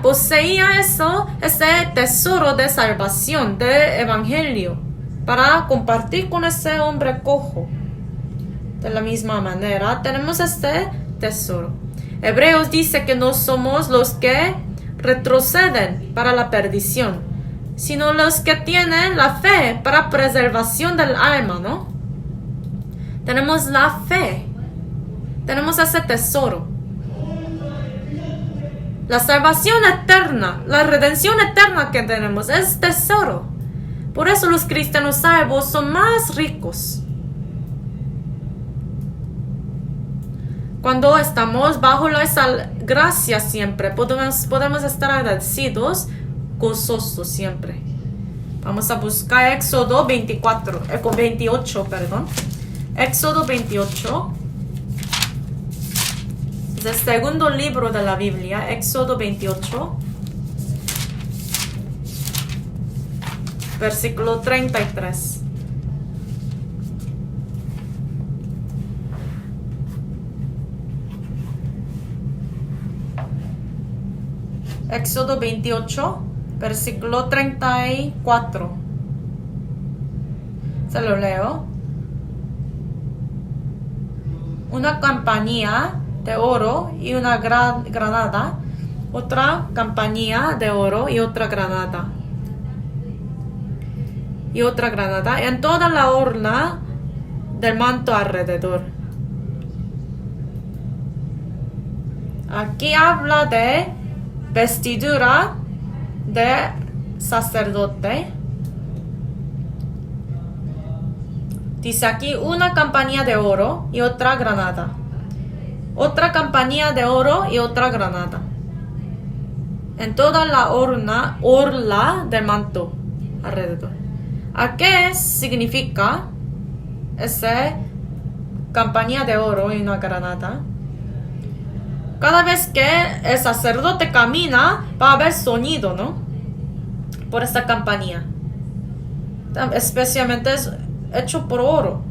Poseía ese tesoro de salvación, de evangelio, para compartir con ese hombre cojo. De la misma manera, tenemos este tesoro. Hebreos dice que no somos los que retroceden para la perdición, sino los que tienen la fe para preservación del alma, ¿no? Tenemos la fe. Tenemos ese tesoro. La salvación eterna, la redención eterna que tenemos es tesoro. Por eso los cristianos salvos son más ricos. Cuando estamos bajo esa gracia siempre, podemos estar agradecidos, gozosos siempre. Vamos a buscar Éxodo 28, perdón. Éxodo 28. Es el segundo libro de la Biblia, Éxodo 28. Versículo 33. Éxodo 28, versículo 34. Se lo leo. Una campanilla de oro y una granada, otra campanilla de oro y otra granada. Y otra granada en toda la orla del manto alrededor. Aquí habla de vestidura de sacerdote. Dice aquí una campanilla de oro y otra granada. Otra campanilla de oro y otra granada. En toda la orla del manto alrededor. ¿A qué significa esa campanilla de oro y una granada? Cada vez que el sacerdote camina, va a haber sonido, ¿no? Por esta campanilla. Especialmente es hecho por oro.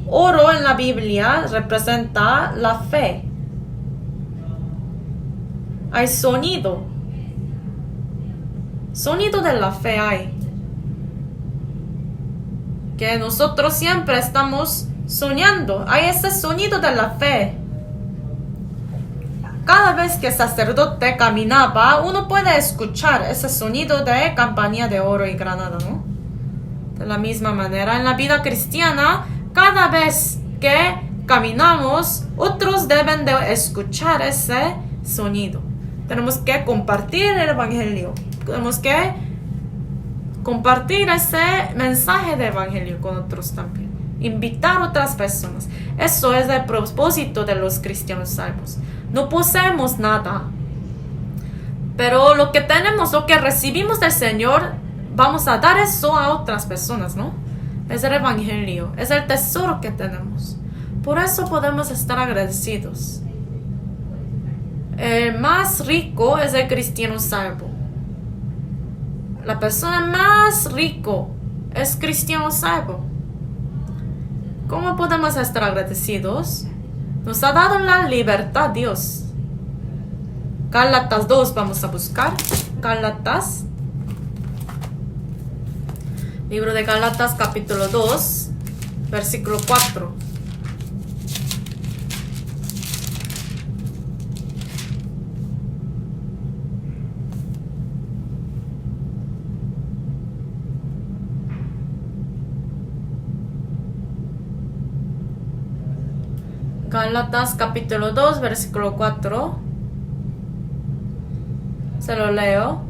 Oro en la Biblia representa la fe. Hay sonido. Sonido de la fe hay. Que nosotros siempre estamos soñando. Hay ese sonido de la fe. Cada vez que el sacerdote caminaba, uno puede escuchar ese sonido de campanilla de oro y granada, ¿no? De la misma manera, en la vida cristiana, cada vez que caminamos, otros deben de escuchar ese sonido. Tenemos que compartir el evangelio. Tenemos que compartir ese mensaje de evangelio con otros también. Invitar a otras personas. Eso es el propósito de los cristianos salvos. No poseemos nada, pero lo que tenemos, lo que recibimos del Señor, vamos a dar eso a otras personas, ¿no? Es el evangelio, es el tesoro que tenemos. Por eso podemos estar agradecidos. El más rico es el cristiano salvo. La persona más rico es cristiano salvo. ¿Cómo podemos estar agradecidos? Nos ha dado la libertad Dios. Gálatas 2 vamos a buscar. Gálatas. Libro de Gálatas capítulo 2, versículo 4. Gálatas capítulo 2, versículo 4. Se lo leo.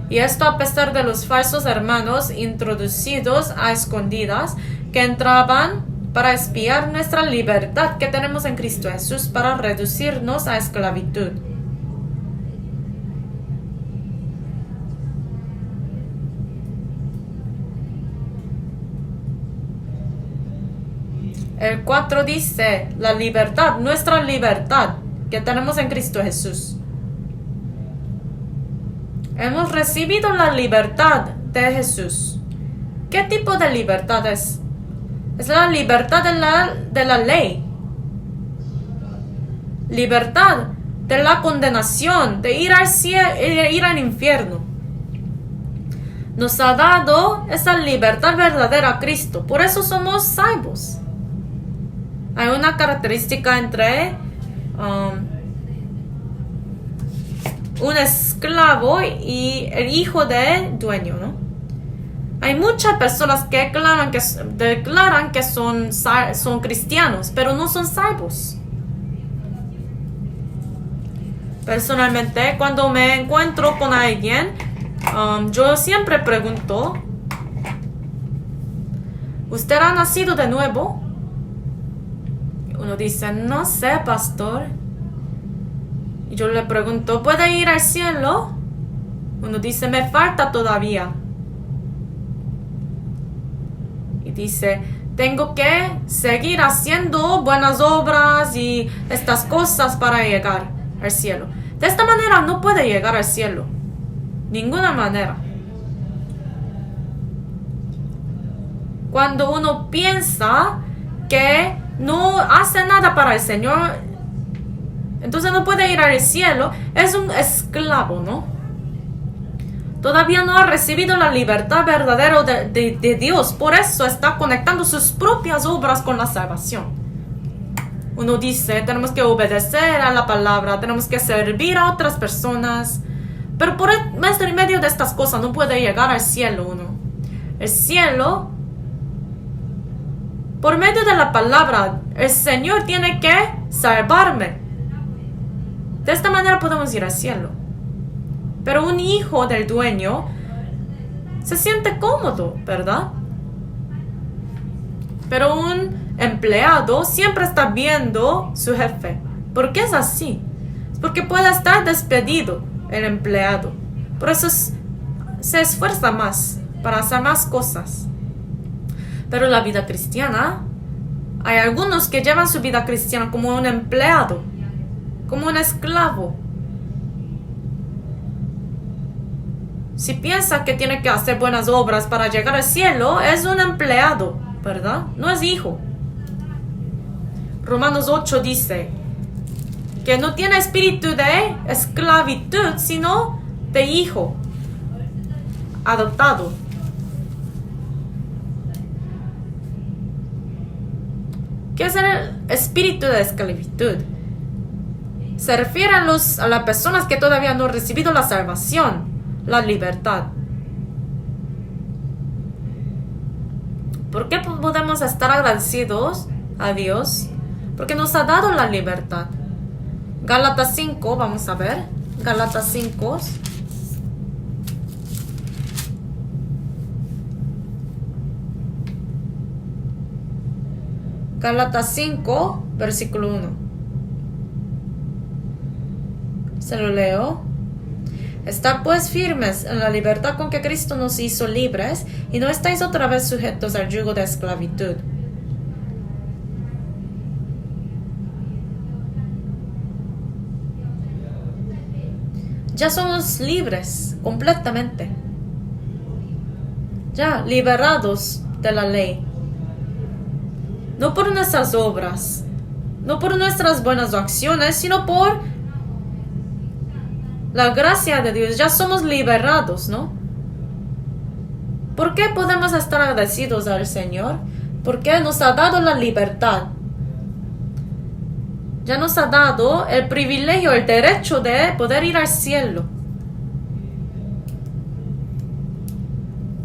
Y esto a pesar de los falsos hermanos introducidos a escondidas que entraban para espiar nuestra libertad que tenemos en Cristo Jesús para reducirnos a esclavitud. El 4 dice, la libertad, nuestra libertad que tenemos en Cristo Jesús. Hemos recibido la libertad de Jesús. ¿Qué tipo de libertad es? Es la libertad de la ley. Libertad de la condenación, de ir al cielo, ir al infierno. Nos ha dado esa libertad verdadera a Cristo. Por eso somos salvos. Hay una característica entre un esclavo y el hijo del dueño, ¿no? Hay muchas personas que declaran que son cristianos, pero no son salvos. Personalmente, cuando me encuentro con alguien, yo siempre pregunto, ¿usted ha nacido de nuevo? Uno dice, no sé, pastor. Y yo le pregunto, ¿puede ir al cielo? Uno dice, me falta todavía. Y dice, tengo que seguir haciendo buenas obras y estas cosas para llegar al cielo. De esta manera no puede llegar al cielo. Ninguna manera. Cuando uno piensa que no hace nada para el Señor, entonces no puede ir al cielo, es un esclavo, ¿no? Todavía no ha recibido la libertad verdadera de Dios. Por eso está conectando sus propias obras con la salvación. Uno dice, tenemos que obedecer a la palabra, tenemos que servir a otras personas. Pero por medio de estas cosas no puede llegar al cielo uno. El cielo, por medio de la palabra, el Señor tiene que salvarme. De esta manera podemos ir al cielo. Pero un hijo del dueño se siente cómodo, ¿verdad? Pero un empleado siempre está viendo su jefe. ¿Por qué es así? Es porque puede estar despedido el empleado. Por eso se esfuerza más para hacer más cosas. Pero la vida cristiana, hay algunos que llevan su vida cristiana como un empleado, como un esclavo. Si piensa que tiene que hacer buenas obras para llegar al cielo, es un empleado, ¿verdad? No es hijo. Romanos 8 dice que no tiene espíritu de esclavitud, sino de hijo adoptado. ¿Qué es el espíritu de esclavitud? Se refiere a las personas que todavía no han recibido la salvación, la libertad. ¿Por qué podemos estar agradecidos a Dios? Porque nos ha dado la libertad. Gálatas 5, vamos a ver. Gálatas 5. Gálatas 5, versículo 1. Se lo leo. Estad pues firmes en la libertad con que Cristo nos hizo libres, y no estáis otra vez sujetos al yugo de esclavitud. Ya somos libres completamente. Ya liberados de la ley. No por nuestras obras, no por nuestras buenas acciones, sino por la gracia de Dios. Ya somos liberados, ¿no? ¿Por qué podemos estar agradecidos al Señor? Porque nos ha dado la libertad. Ya nos ha dado el privilegio, el derecho de poder ir al cielo.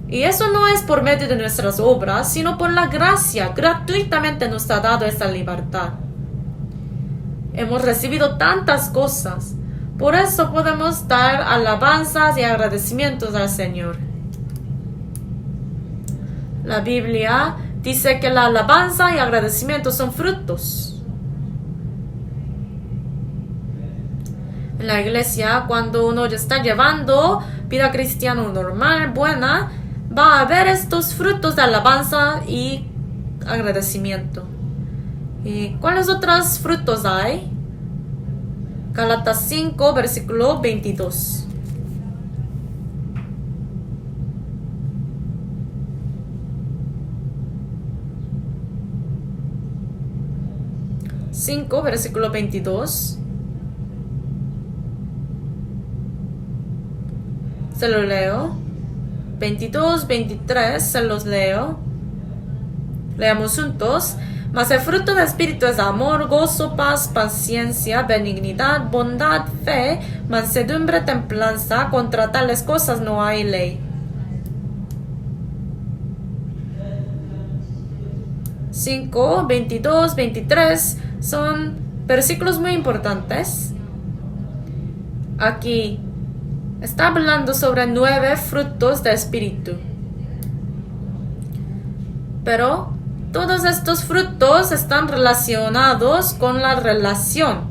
Y eso no es por medio de nuestras obras, sino por la gracia. Gratuitamente nos ha dado esa libertad. Hemos recibido tantas cosas. Por eso podemos dar alabanzas y agradecimientos al Señor. La Biblia dice que la alabanza y agradecimiento son frutos. En la iglesia, cuando uno está llevando vida cristiana normal, buena, va a haber estos frutos de alabanza y agradecimiento. ¿Y cuáles otros frutos hay? Gálatas 5, versículo 22. Versículo 22. Se lo leo. 22, 23, se los leo. Leamos juntos. Mas el fruto del Espíritu es amor, gozo, paz, paciencia, benignidad, bondad, fe, mansedumbre, templanza. Contra tales cosas no hay ley. 5, 22, 23 son versículos muy importantes. aquí está hablando sobre 9 frutos de espíritu. Pero todos estos frutos están relacionados con la relación.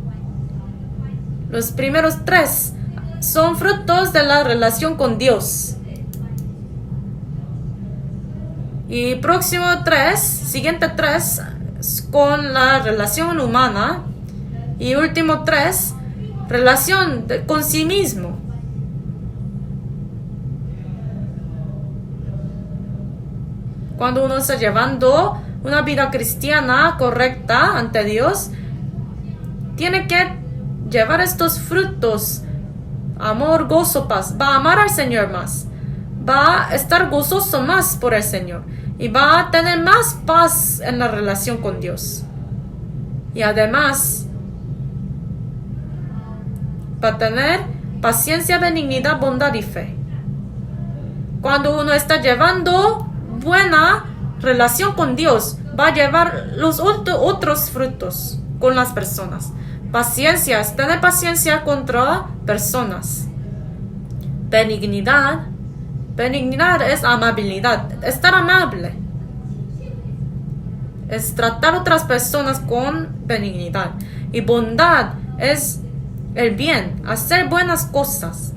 Los primeros 3 son frutos de la relación con Dios. Y próximo 3, siguiente 3, con la relación humana. Y último 3, relación con sí mismo. Cuando uno está llevando una vida cristiana correcta ante Dios, tiene que llevar estos frutos. Amor, gozo, paz. Va a amar al Señor más. Va a estar gozoso más por el Señor. Y va a tener más paz en la relación con Dios. Y además, va a tener paciencia, benignidad, bondad y fe. Cuando uno está llevando buena relación con Dios, va a llevar los otros frutos con las personas. Paciencia, tener paciencia contra personas. Benignidad. Benignidad es amabilidad, estar amable. Es tratar a otras personas con benignidad. Y bondad es el bien, hacer buenas cosas.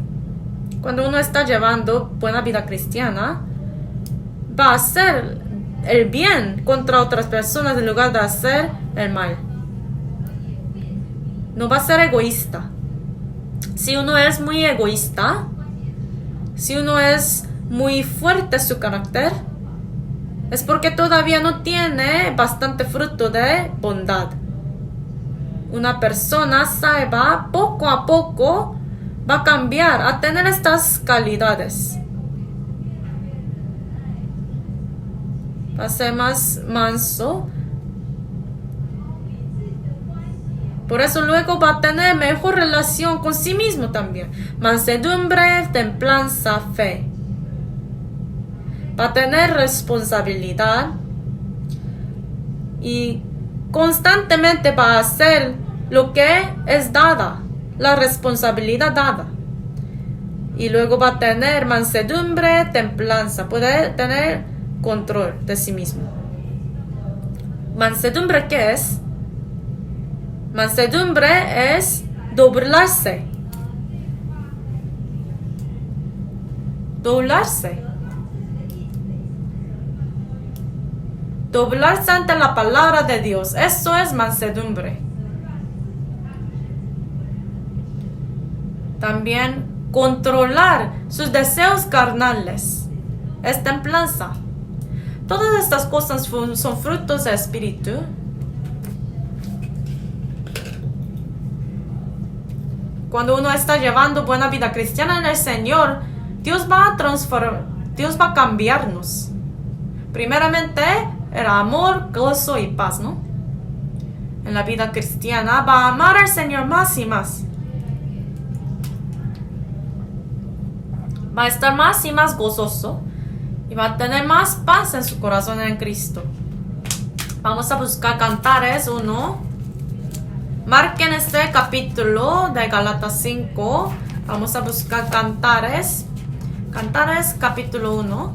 Cuando uno está llevando buena vida cristiana, va a hacer el bien contra otras personas en lugar de hacer el mal. No va a ser egoísta. Si uno es muy egoísta, si uno es muy fuerte su carácter, es porque todavía no tiene bastante fruto de bondad. Una persona saiba, poco a poco va a cambiar a tener estas calidades. Va a ser más manso. Por eso luego va a tener mejor relación con sí mismo también. Mansedumbre, templanza, fe. Va a tener responsabilidad. Y constantemente va a hacer lo que es dada. La responsabilidad dada. Y luego va a tener mansedumbre, templanza. Puede tener control de sí mismo. ¿Mansedumbre qué es? Mansedumbre es doblarse. Doblarse. Doblarse ante la palabra de Dios. Eso es mansedumbre. También controlar sus deseos carnales. Es templanza. Todas estas cosas son frutos del Espíritu. Cuando uno está llevando buena vida cristiana en el Señor, Dios va a cambiarnos. Primeramente, el amor, gozo y paz, ¿no? En la vida cristiana va a amar al Señor más y más. Va a estar más y más gozoso. Y va a tener más paz en su corazón en Cristo. Vamos a buscar Cantares 1. Marquen este capítulo de Gálatas 5. Vamos a buscar Cantares. Cantares capítulo 1.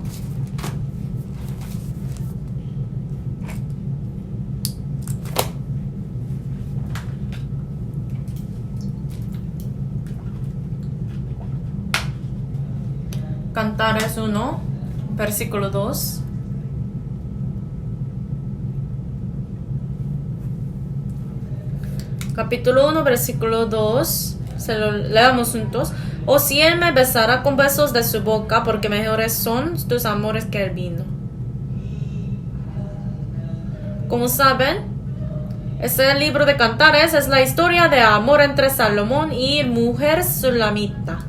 Cantares 1, versículo 2. Capítulo 1, versículo 2. Se lo leamos juntos. O si él me besara con besos de su boca, porque mejores son tus amores que el vino. Como saben, este libro de Cantares es la historia de amor entre Salomón y mujer sulamita.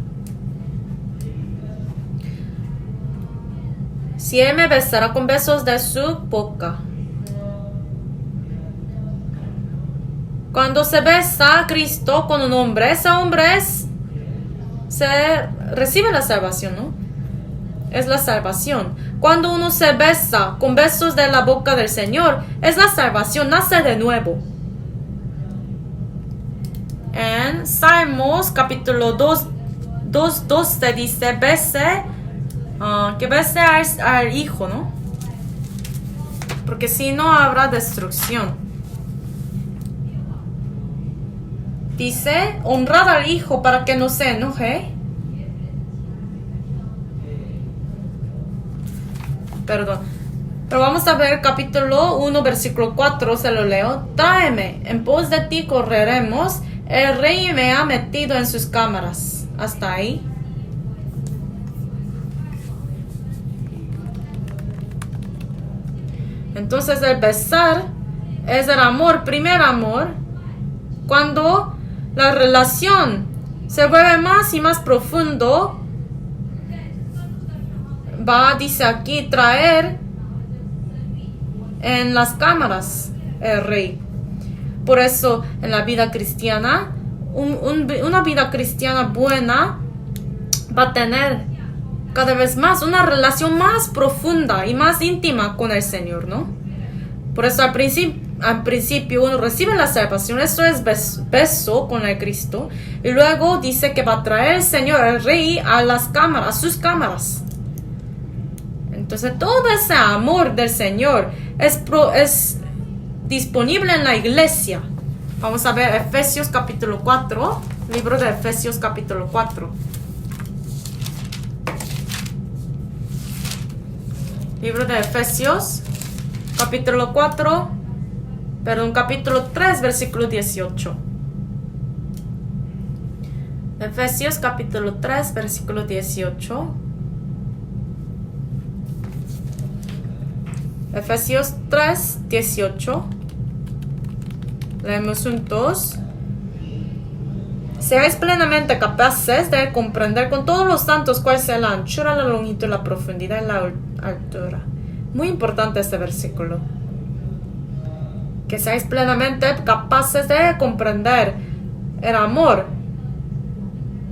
Si él me besara con besos de su boca. Cuando se besa a Cristo con un hombre, ese hombre recibe la salvación, ¿no? Es la salvación. Cuando uno se besa con besos de la boca del Señor, es la salvación, nace de nuevo. En Salmos capítulo 2, 12 dice, que bese al hijo, ¿no? Porque si no habrá destrucción. Dice, honrad al hijo para que no se enoje. Perdón. Pero vamos a ver capítulo 1, versículo 4, se lo leo. Tráeme, en pos de ti correremos. El rey me ha metido en sus cámaras. Hasta ahí. Entonces el besar es el amor, primer amor. Cuando la relación se vuelve más y más profundo, dice aquí, traer en las cámaras el rey. Por eso en la vida cristiana, una vida cristiana buena va a tener cada vez más una relación más profunda y más íntima con el Señor, ¿no? Por eso al principio uno recibe la salvación, esto es beso con el Cristo, y luego dice que va a traer el Señor, el Rey, a las cámaras, a sus cámaras. Entonces todo ese amor del Señor es disponible en la iglesia. Vamos a ver Efesios capítulo 4, libro de Efesios capítulo 4. Libro de Efesios capítulo 3, versículo 18. Efesios capítulo 3, versículo 18. Efesios 3, 18. Leemos juntos. Seáis plenamente capaces de comprender con todos los santos cuál sea la anchura, la longitud, la profundidad y la altura. Muy importante este versículo. Que seáis plenamente capaces de comprender el amor.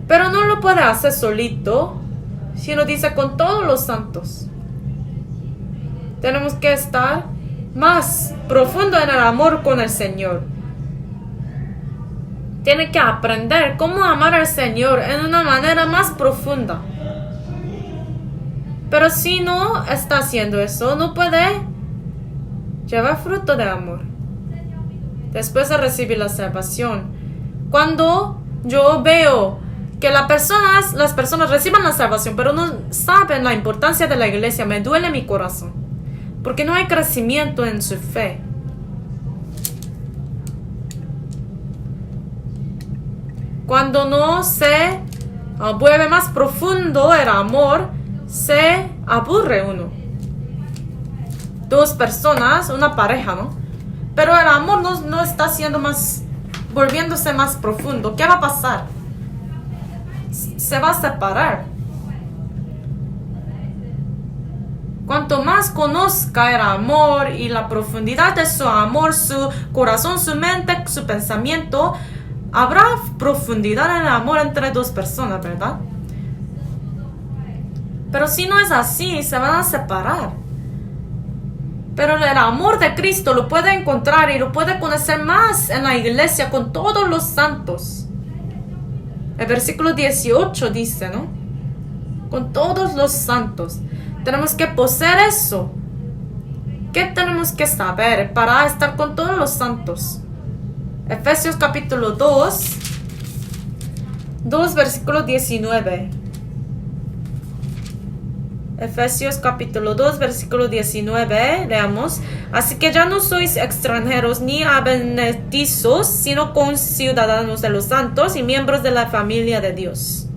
Pero no lo puede hacer solito, sino dice con todos los santos. Tenemos que estar más profundo en el amor con el Señor. Tiene que aprender cómo amar al Señor en una manera más profunda. Pero si no está haciendo eso, no puede llevar fruto de amor. Después de recibir la salvación. Cuando yo veo que las personas reciban la salvación, pero no saben la importancia de la iglesia, me duele mi corazón. Porque no hay crecimiento en su fe. Cuando no se vuelve más profundo el amor, se aburre uno. Dos personas, una pareja, ¿no? Pero el amor no está volviéndose más profundo. ¿Qué va a pasar? Se va a separar. Cuanto más conozca el amor y la profundidad de su amor, su corazón, su mente, su pensamiento, habrá profundidad en el amor entre dos personas, ¿verdad? Pero si no es así, se van a separar. Pero el amor de Cristo lo puede encontrar y lo puede conocer más en la iglesia con todos los santos. El versículo 18 dice, ¿no? Con todos los santos. Tenemos que poseer eso. ¿Qué tenemos que saber para estar con todos los santos? Efesios capítulo 2, versículo 19. Efesios capítulo 2, versículo 19, leamos. Así que ya no sois extranjeros ni advenedizos, sino conciudadanos de los santos y miembros de la familia de Dios.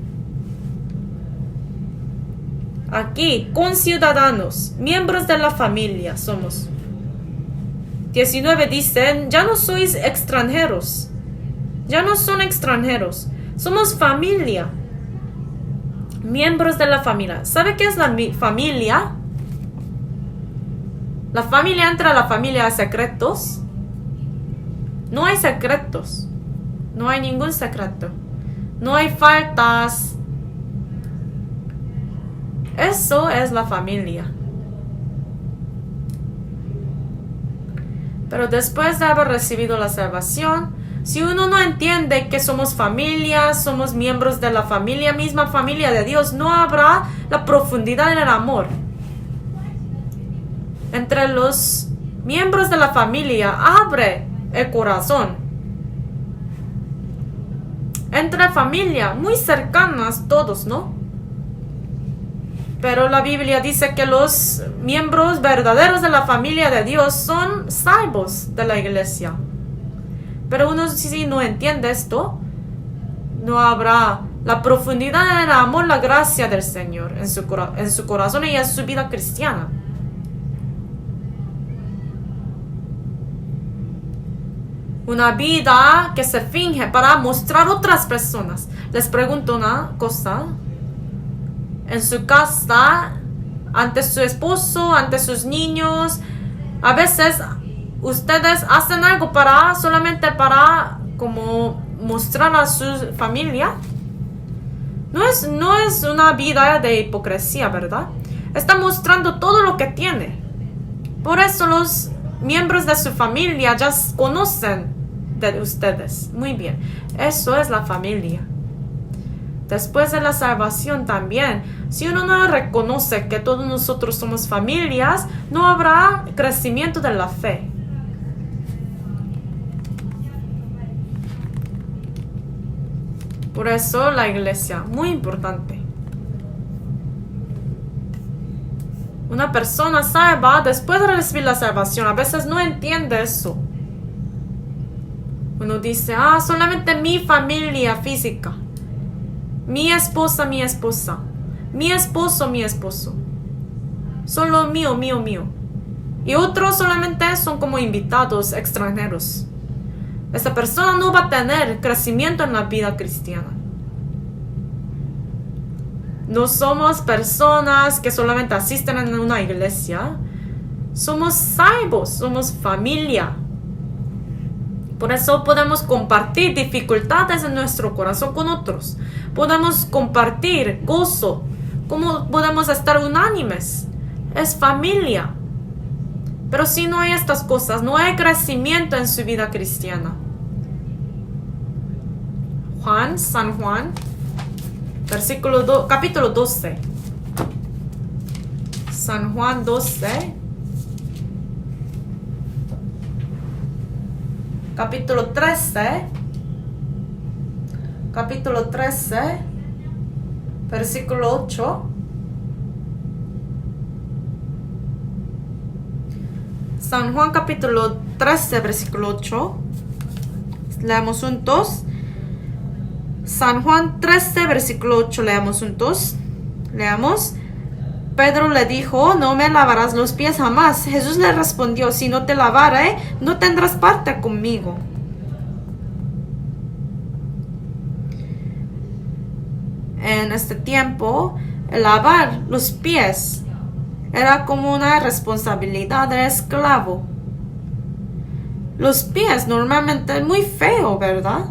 Aquí, conciudadanos, miembros de la familia somos. 19 dicen, ya no sois extranjeros. Ya no son extranjeros. Somos familia. Miembros de la familia. ¿Sabe qué es la familia? La familia, entre la familia hay secretos. No hay secretos. No hay ningún secreto. No hay faltas. Eso es la familia. Pero después de haber recibido la salvación, Si uno no entiende que somos familia, somos miembros de la familia, misma familia de Dios, no habrá la profundidad en el amor. Entre los miembros de la familia, abre el corazón. Entre familia, muy cercanas todos, ¿no? Pero la Biblia dice que los miembros verdaderos de la familia de Dios son salvos de la iglesia. Pero uno si no entiende esto, no habrá la profundidad en el amor, la gracia del Señor en su corazón y en su vida cristiana. Una vida que se finge para mostrar a otras personas. Les pregunto una cosa. En su casa, ante su esposo, ante sus niños, a veces ustedes hacen algo solamente para como mostrar a su familia. No es una vida de hipocresía, ¿verdad? Está mostrando todo lo que tiene. Por eso los miembros de su familia ya conocen de ustedes. Muy bien. Eso es la familia. Después de la salvación también, si uno no reconoce que todos nosotros somos familias, no habrá crecimiento de la fe. Por eso la iglesia, muy importante. Una persona salva, después de recibir la salvación, a veces no entiende eso. Uno dice, solamente mi familia física. Mi esposa, mi esposa. Mi esposo, mi esposo. Solo mío, mío, mío. Y otros solamente son como invitados extranjeros. Esa persona no va a tener crecimiento en la vida cristiana. No somos personas que solamente asisten en una iglesia. Somos salvos, somos familia. Por eso podemos compartir dificultades en nuestro corazón con otros. Podemos compartir gozo. ¿Cómo podemos estar unánimes? Es familia. Pero si no hay estas cosas, no hay crecimiento en su vida cristiana. San Juan, capítulo 12. San Juan 12. Capítulo 13, versículo 8. San Juan capítulo 13, versículo 8. Leamos juntos. San Juan 13, versículo 8, leamos juntos. Leamos. Pedro le dijo, no me lavarás los pies jamás. Jesús le respondió, si no te lavare, no tendrás parte conmigo. En este tiempo, el lavar los pies era como una responsabilidad del esclavo. Los pies normalmente es muy feo, ¿verdad?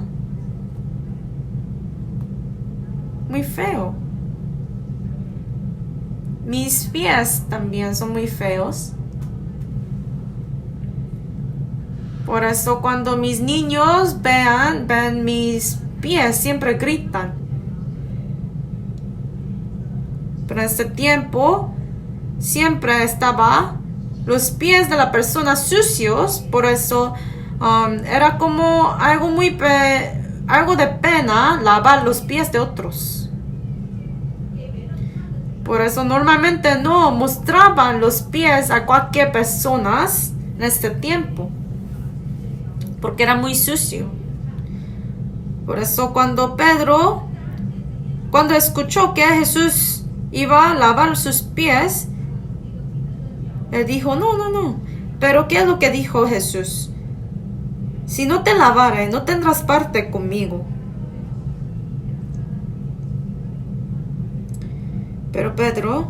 Muy feo. Mis pies también son muy feos. Por eso cuando mis niños ven mis pies, siempre gritan. Pero en este tiempo, siempre estaba los pies de la persona sucios. Por eso era como algo de pena lavar los pies de otros. Por eso normalmente no mostraban los pies a cualquier persona en este tiempo. Porque era muy sucio. Por eso cuando escuchó que Jesús iba a lavar sus pies, él dijo, no. Pero ¿qué es lo que dijo Jesús? Si no te lavare, no tendrás parte conmigo. Pero Pedro,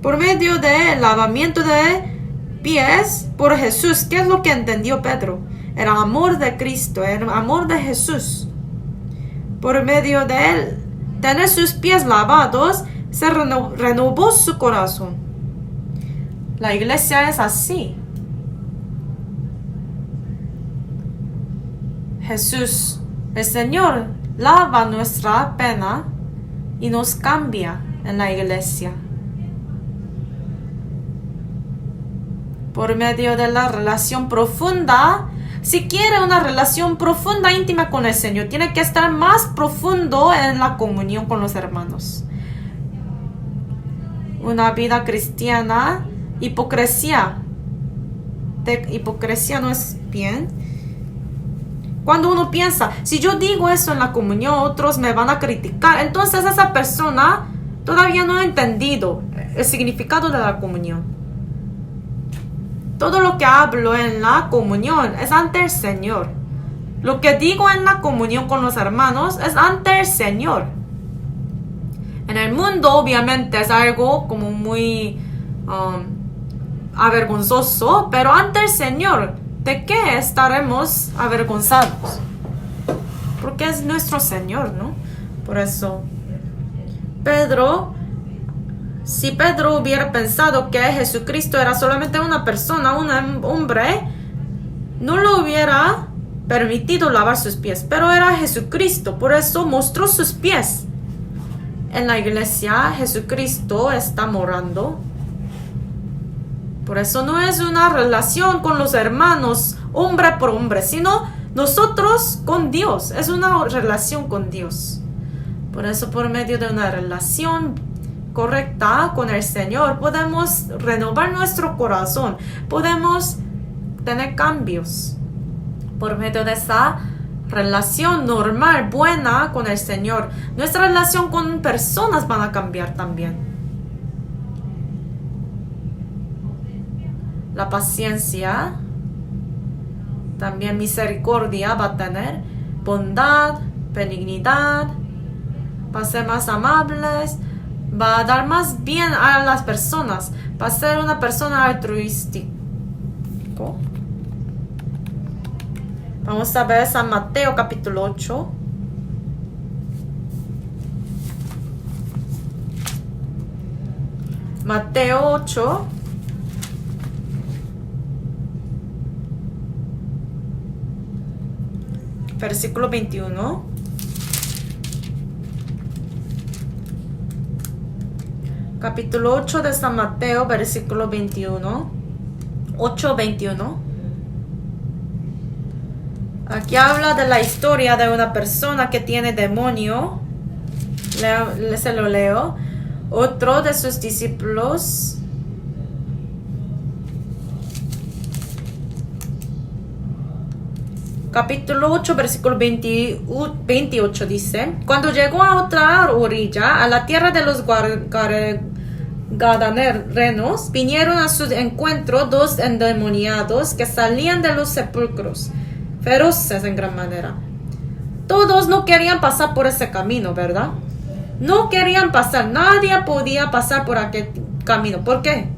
por medio del lavamiento de pies por Jesús, ¿qué es lo que entendió Pedro? El amor de Cristo, el amor de Jesús. Por medio de él, tener sus pies lavados, se renovó su corazón. La iglesia es así. Jesús, el Señor, lava nuestra pena y nos cambia en la iglesia. Por medio de la relación profunda, si quiere una relación profunda, íntima con el Señor, tiene que estar más profundo en la comunión con los hermanos. Una vida cristiana, hipocresía no es bien. Cuando uno piensa, si yo digo eso en la comunión, otros me van a criticar, entonces esa persona todavía no ha entendido el significado de la comunión. Todo lo que hablo en la comunión es ante el Señor. Lo que digo en la comunión con los hermanos es ante el Señor. En el mundo obviamente es algo como muy avergonzoso, pero ante el Señor, ¿de qué estaremos avergonzados? Porque es nuestro Señor, ¿no? Por eso, si Pedro hubiera pensado que Jesucristo era solamente una persona, un hombre, no lo hubiera permitido lavar sus pies, pero era Jesucristo, por eso mostró sus pies. En la iglesia, Jesucristo está morando. Por eso no es una relación con los hermanos, hombre por hombre, sino nosotros con Dios. Es una relación con Dios. Por eso, por medio de una relación correcta con el Señor, podemos renovar nuestro corazón. Podemos tener cambios. Por medio de esa relación normal, buena con el Señor, nuestra relación con personas van a cambiar también. La paciencia, también misericordia va a tener, bondad, benignidad, va a ser más amables, va a dar más bien a las personas, va a ser una persona altruística. Vamos a ver San Mateo capítulo 8. Mateo 8. Versículo 21. Capítulo 8 de San Mateo, versículo 21. 8:21. Aquí habla de la historia de una persona que tiene demonio. Se lo leo. Otro de sus discípulos. Capítulo 8, versículo 28 dice: Cuando llegó a otra orilla, a la tierra de los Gadarenos, vinieron a su encuentro dos endemoniados que salían de los sepulcros, feroces en gran manera. Todos no querían pasar por ese camino, ¿verdad? No querían pasar, nadie podía pasar por aquel camino. ¿Por qué?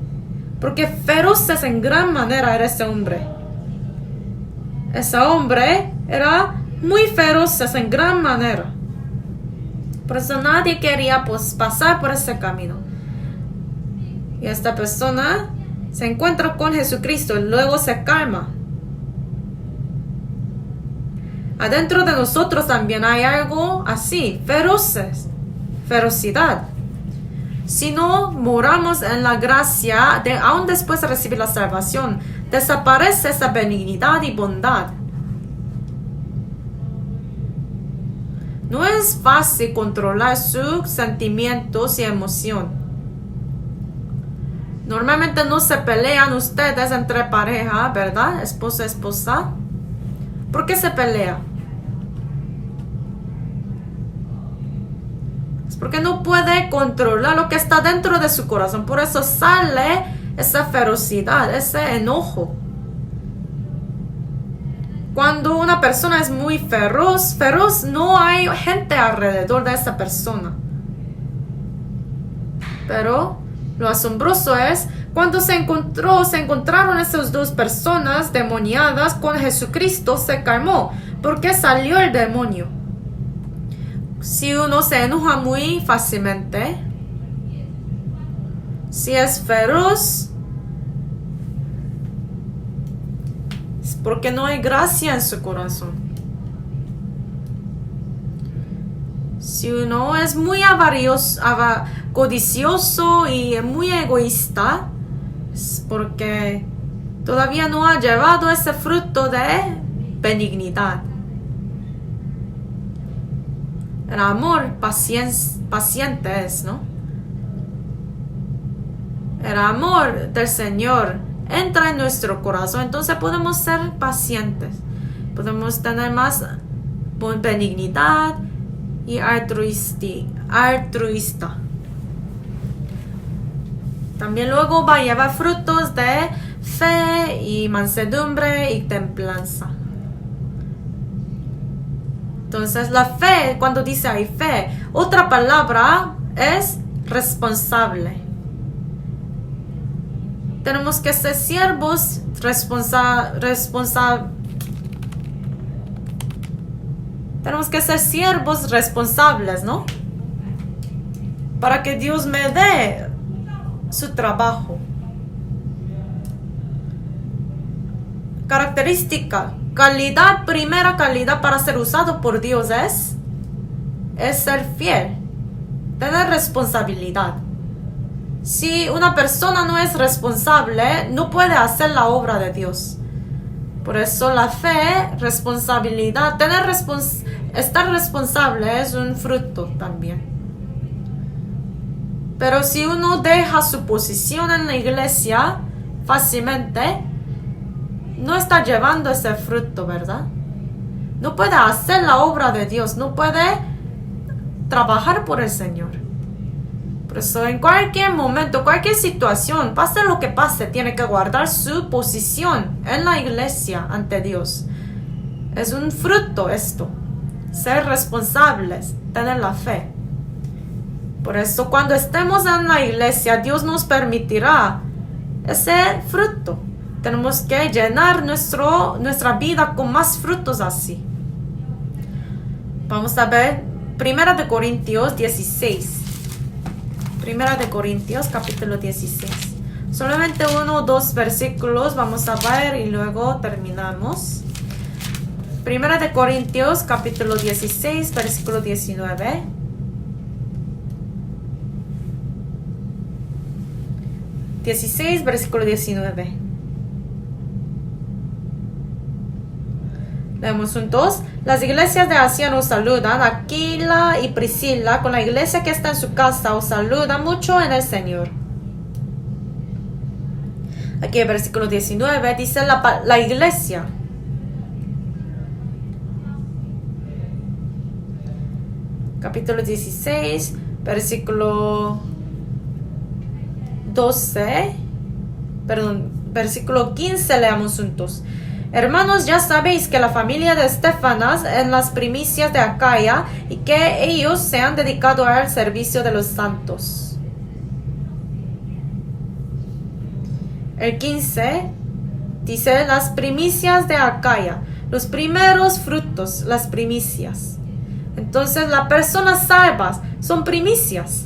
Porque feroces en gran manera era ese hombre. Ese hombre era muy feroz en gran manera. Por eso nadie quería pasar por ese camino. Y esta persona se encuentra con Jesucristo y luego se calma. Adentro de nosotros también hay algo así, ferocidad. Si no moramos en la gracia, aún después de recibir la salvación, desaparece esa benignidad y bondad. No es fácil controlar sus sentimientos y emoción. Normalmente no se pelean ustedes entre pareja, ¿verdad? Esposa, esposa. ¿Por qué se pelea? Es porque no puede controlar lo que está dentro de su corazón. Por eso sale esa ferocidad, ese enojo. Cuando una persona es muy feroz, no hay gente alrededor de esa persona. Pero lo asombroso es cuando se encontraron esas dos personas demoniadas con Jesucristo, se calmó, porque salió el demonio. Si uno se enoja muy fácilmente, si es feroz, es porque no hay gracia en su corazón. Si uno es muy codicioso y muy egoísta, es porque todavía no ha llevado ese fruto de benignidad. El amor paciente es, ¿no? El amor del Señor entra en nuestro corazón, entonces podemos ser pacientes, podemos tener más benignidad y altruista. También luego va a llevar frutos de fe y mansedumbre y templanza. Entonces la fe, cuando dice hay fe, otra palabra es responsable. Tenemos que ser siervos Tenemos que ser siervos responsables, ¿no? Para que Dios me dé su trabajo. Característica, primera calidad para ser usado por Dios es ser fiel, tener responsabilidad. Si una persona no es responsable, no puede hacer la obra de Dios. Por eso la fe, responsabilidad, estar responsable es un fruto también. Pero si uno deja su posición en la iglesia fácilmente, no está llevando ese fruto, ¿verdad? No puede hacer la obra de Dios, no puede trabajar por el Señor. Por eso en cualquier momento, cualquier situación, pase lo que pase, tiene que guardar su posición en la iglesia ante Dios. Es un fruto esto, ser responsables, tener la fe. Por eso cuando estemos en la iglesia, Dios nos permitirá ese fruto. Tenemos que llenar nuestra vida con más frutos así. Vamos a ver 1 Corintios 16. 1 Corintios capítulo 16. Solamente 1 o 2 versículos vamos a ver y luego terminamos. 1 Corintios capítulo 16 versículo 19. Versículo 19. Leemos juntos. Las iglesias de Asia nos saludan. Aquila y Priscila, con la iglesia que está en su casa, os saludan mucho en el Señor. Aquí el versículo 19 dice la iglesia. Capítulo 16, versículo versículo 15 leamos juntos. Hermanos, ya sabéis que la familia de Estefanas en las primicias de Acaya y que ellos se han dedicado al servicio de los santos. El 15 dice las primicias de Acaya, los primeros frutos, las primicias. Entonces las personas salvas son primicias.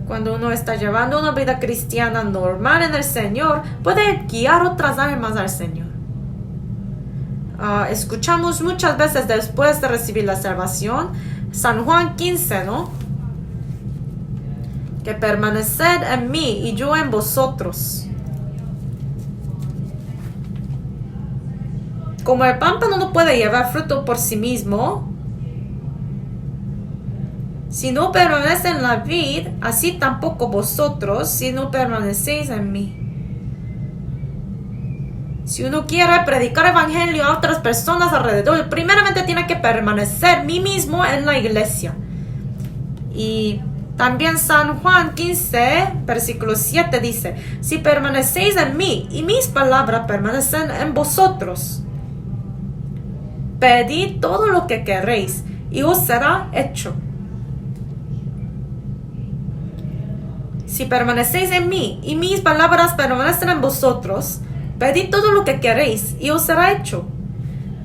Cuando uno está llevando una vida cristiana normal en el Señor, puede guiar otras almas al Señor. Escuchamos muchas veces después de recibir la salvación, San Juan 15, ¿no? Que permaneced en mí y yo en vosotros. Como el pámpano no puede llevar fruto por sí mismo, si no permanece en la vid, así tampoco vosotros, si no permanecéis en mí. Si uno quiere predicar evangelio a otras personas alrededor, primeramente tiene que permanecer mí mismo en la iglesia. Y también San Juan 15, versículo 7 dice, si permanecéis en mí y mis palabras permanecen en vosotros, pedid todo lo que queréis y os será hecho. Si permanecéis en mí y mis palabras permanecen en vosotros, pedid todo lo que queréis y os será hecho.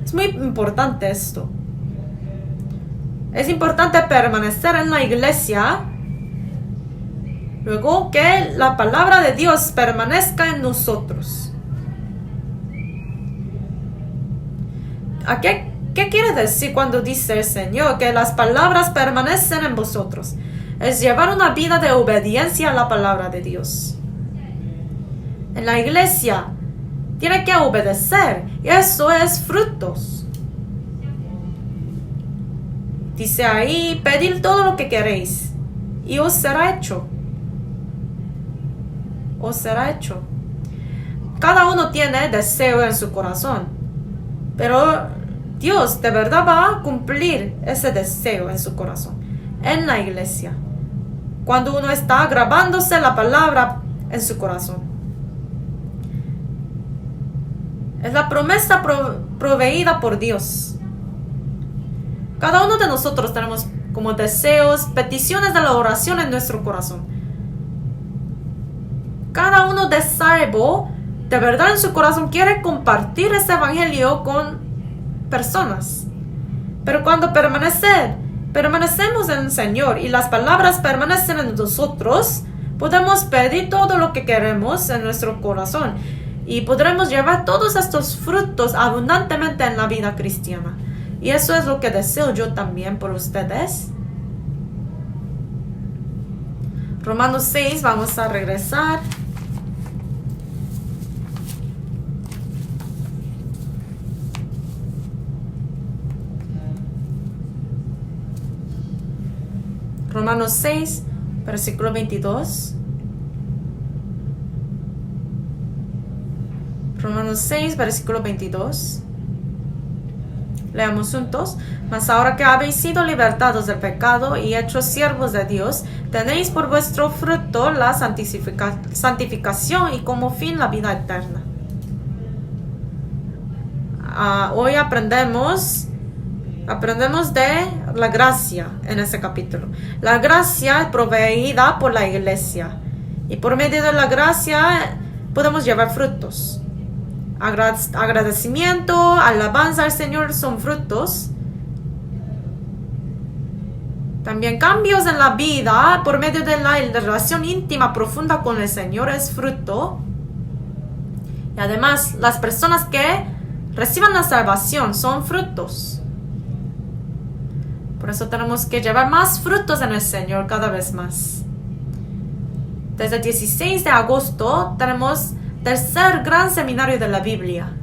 Es muy importante esto. Es importante permanecer en la iglesia. Luego que la palabra de Dios permanezca en nosotros. ¿A qué ¿Qué quiere decir cuando dice el Señor que las palabras permanecen en vosotros? Es llevar una vida de obediencia a la palabra de Dios. En la iglesia tiene que obedecer, y eso es frutos. Dice ahí, pedid todo lo que queréis y os será hecho. Os será hecho. Cada uno tiene deseo en su corazón, pero Dios de verdad va a cumplir ese deseo en su corazón, en la iglesia, cuando uno está grabándose la palabra en su corazón. Es la promesa proveída por Dios. Cada uno de nosotros tenemos como deseos, peticiones de la oración en nuestro corazón. Cada uno de salvo, de verdad en su corazón, quiere compartir este evangelio con personas. Pero cuando permanecemos en el Señor y las palabras permanecen en nosotros, podemos pedir todo lo que queremos en nuestro corazón y podremos llevar todos estos frutos abundantemente en la vida cristiana. Y eso es lo que deseo yo también por ustedes. Romanos 6, vamos a regresar. Romanos 6, versículo 22. Romanos 6, versículo 22. Leamos juntos. Mas ahora que habéis sido libertados del pecado y hechos siervos de Dios, tenéis por vuestro fruto la santificación y como fin la vida eterna. Hoy aprendemos de la gracia en este capítulo. La gracia es proveída por la iglesia. Y por medio de la gracia podemos llevar frutos. Agradecimiento, alabanza al Señor son frutos. También cambios en la vida por medio de la relación íntima profunda con el Señor es fruto. Y además, las personas que reciban la salvación son frutos. Por eso tenemos que llevar más frutos en el Señor cada vez más. Desde el 16 de agosto tenemos tercer gran seminario de la Biblia.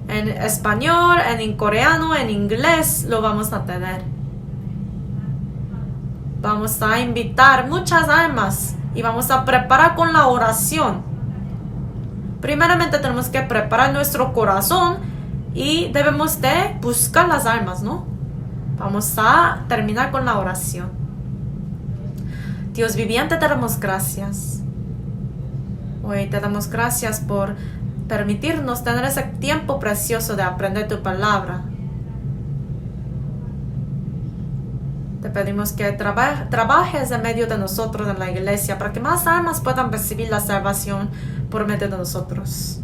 En español, en coreano, en inglés lo vamos a tener. Vamos a invitar muchas almas y vamos a preparar con la oración. Primeramente tenemos que preparar nuestro corazón y debemos de buscar las almas, ¿no? Vamos a terminar con la oración. Dios viviente, te damos gracias. Hoy te damos gracias por permitirnos tener ese tiempo precioso de aprender tu palabra. Te pedimos que trabajes en medio de nosotros en la iglesia para que más almas puedan recibir la salvación por medio de nosotros.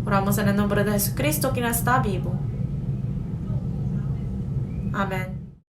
Oramos en el nombre de Jesucristo, quien está vivo. Amén.